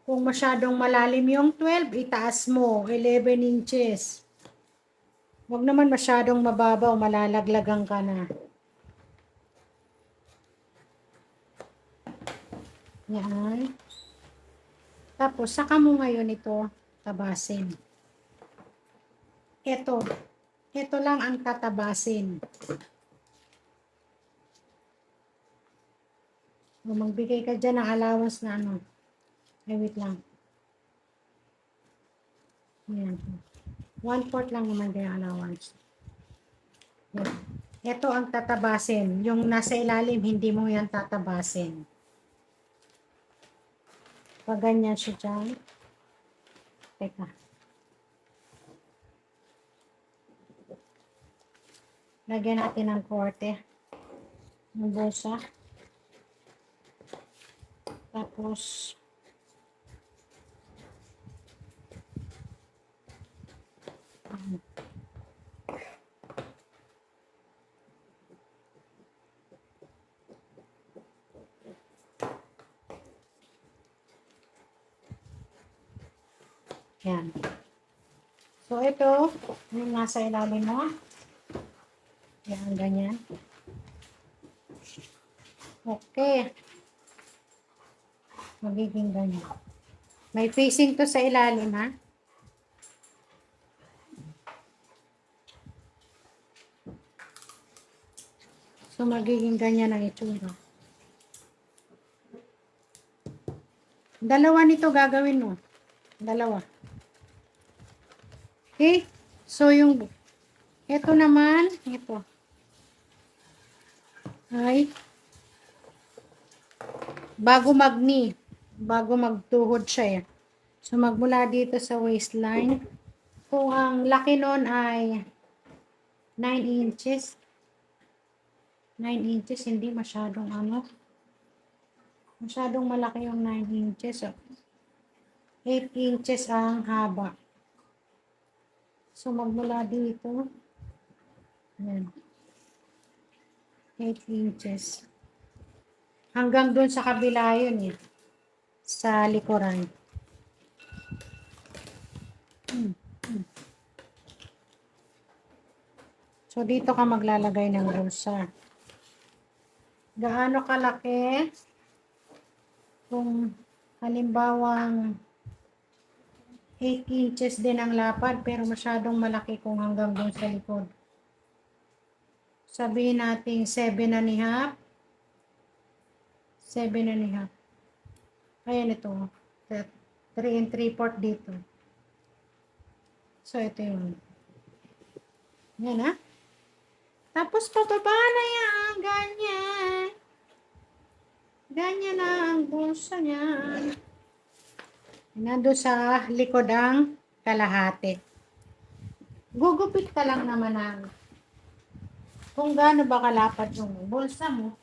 Kung masyadong malalim yung 12, itaas mo, 11 inches. Huwag naman masyadong mababaw, malalaglagan ka na. Yan. Tapos, saka mo ngayon ito tabasin. Ito lang ang tatabasin. O, magbigay ka dyan ng allowance na ano. Ay, wait lang. Yan. 1/4 lang naman kaya allowance. Yan. Ito ang tatabasin. Yung nasa ilalim, hindi mo yan tatabasin. Pag ganyan siya dyan. Teka. Lagyan natin ng korte. Ng bulsa. Tapos, yan. So, ito, yung nasa ilalim mo. Yan, ganyan. Okay. Magiging ganyan. May facing to sa ilalim, ha? So, magiging ganyan ang itsura. Dalawa nito gagawin mo. Dalawa. Okay? So, ito naman, ito. Ay, bago magtuhod siya eh. So, magmula dito sa waistline. Kung ang laki nun ay 9 inches. 9 inches, hindi masyadong masyadong malaki yung 9 inches. So, 8 inches ang haba. So, magmula dito. Ayan. 8 inches. Hanggang dun sa kabila yun eh. Sa likuran. So, dito ka maglalagay ng bulsa. Gaano kalaki? Kung halimbawang 8 inches din ang lapad, pero masyadong malaki kung hanggang doon sa likod. Sabihin natin 7.5. 7.5. Ayan ito. 3 3/4 dito. So, ito yun. Yan ha. Tapos, pababa na yan. Ganyan. Ganyan na ang bulsa niya. Nandun sa likod ang kalahati. Gugupit ka lang naman ng kung gaano ba kalapad yung bulsa mo.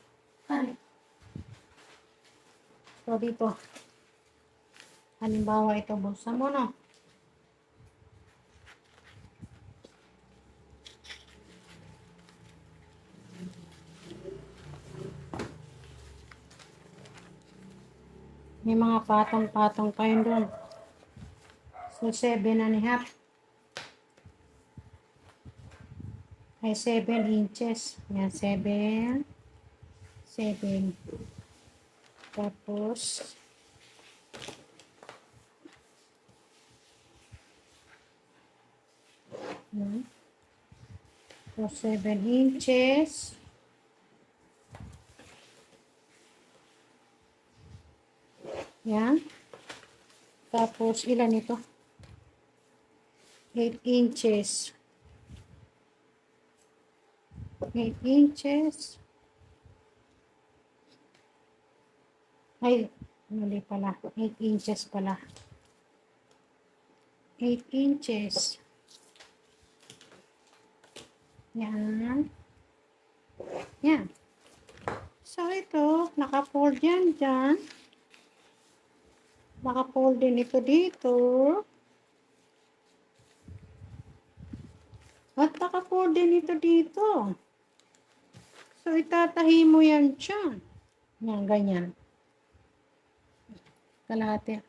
So, dito. Halimbawa, ito bulsa mo, no? May mga patong-patong pa yun doon. So, 7.5. Ay, 7 inches. Yan, 7. 7. Tapos, so 7 inches. Yan. Tapos, ilan ito? 8 inches. 8 inches. Ay, mali pala. 8 inches pala. 8 inches. Yan. Yan. So, ito, naka-fold yan dyan. Naka-fold din ito dito. At naka-fold din ito dito. So, itatahi mo yan dyan. Yan, ganyan. Kalahati.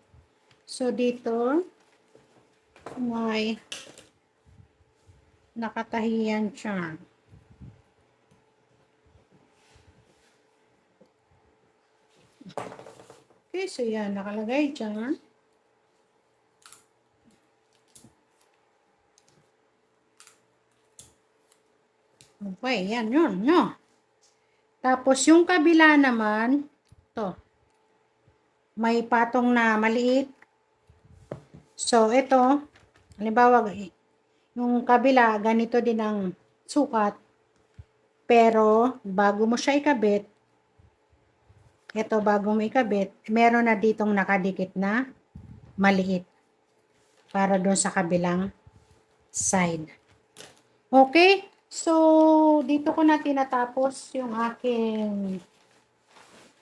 So, dito, may nakatahi yan dyan. Okay, so yan, nakalagay dyan. Okay, yan, yun, no. Tapos, yung kabila naman, to, may patong na maliit. So, ito, halimbawa, yung kabila, ganito din ang sukat. Pero, bago mo siya ikabit, ito, bago mo ikabit, meron na ditong nakadikit na maliit. Para doon sa kabilang side. Okay? So, dito ko na tinatapos yung aking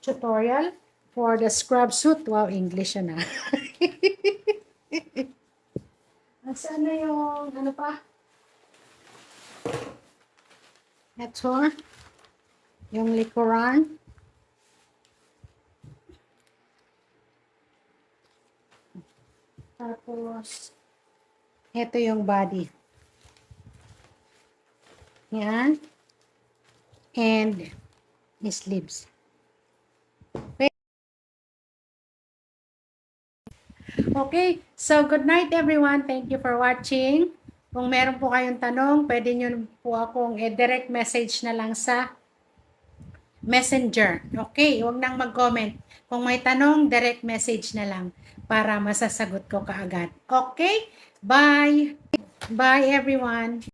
tutorial for the scrub suit. Wow, English na. Saan na yung, ano pa? Ito, yung likuran. Tapos, ito yung body. Yan. And, sleeves. Okay, so good night everyone. Thank you for watching. Kung meron po kayong tanong, pwede nyo po akong direct message na lang sa Messenger. Okay, huwag nang mag-comment. Kung may tanong, direct message na lang para masasagot ko kaagad. Okay, bye! Bye everyone!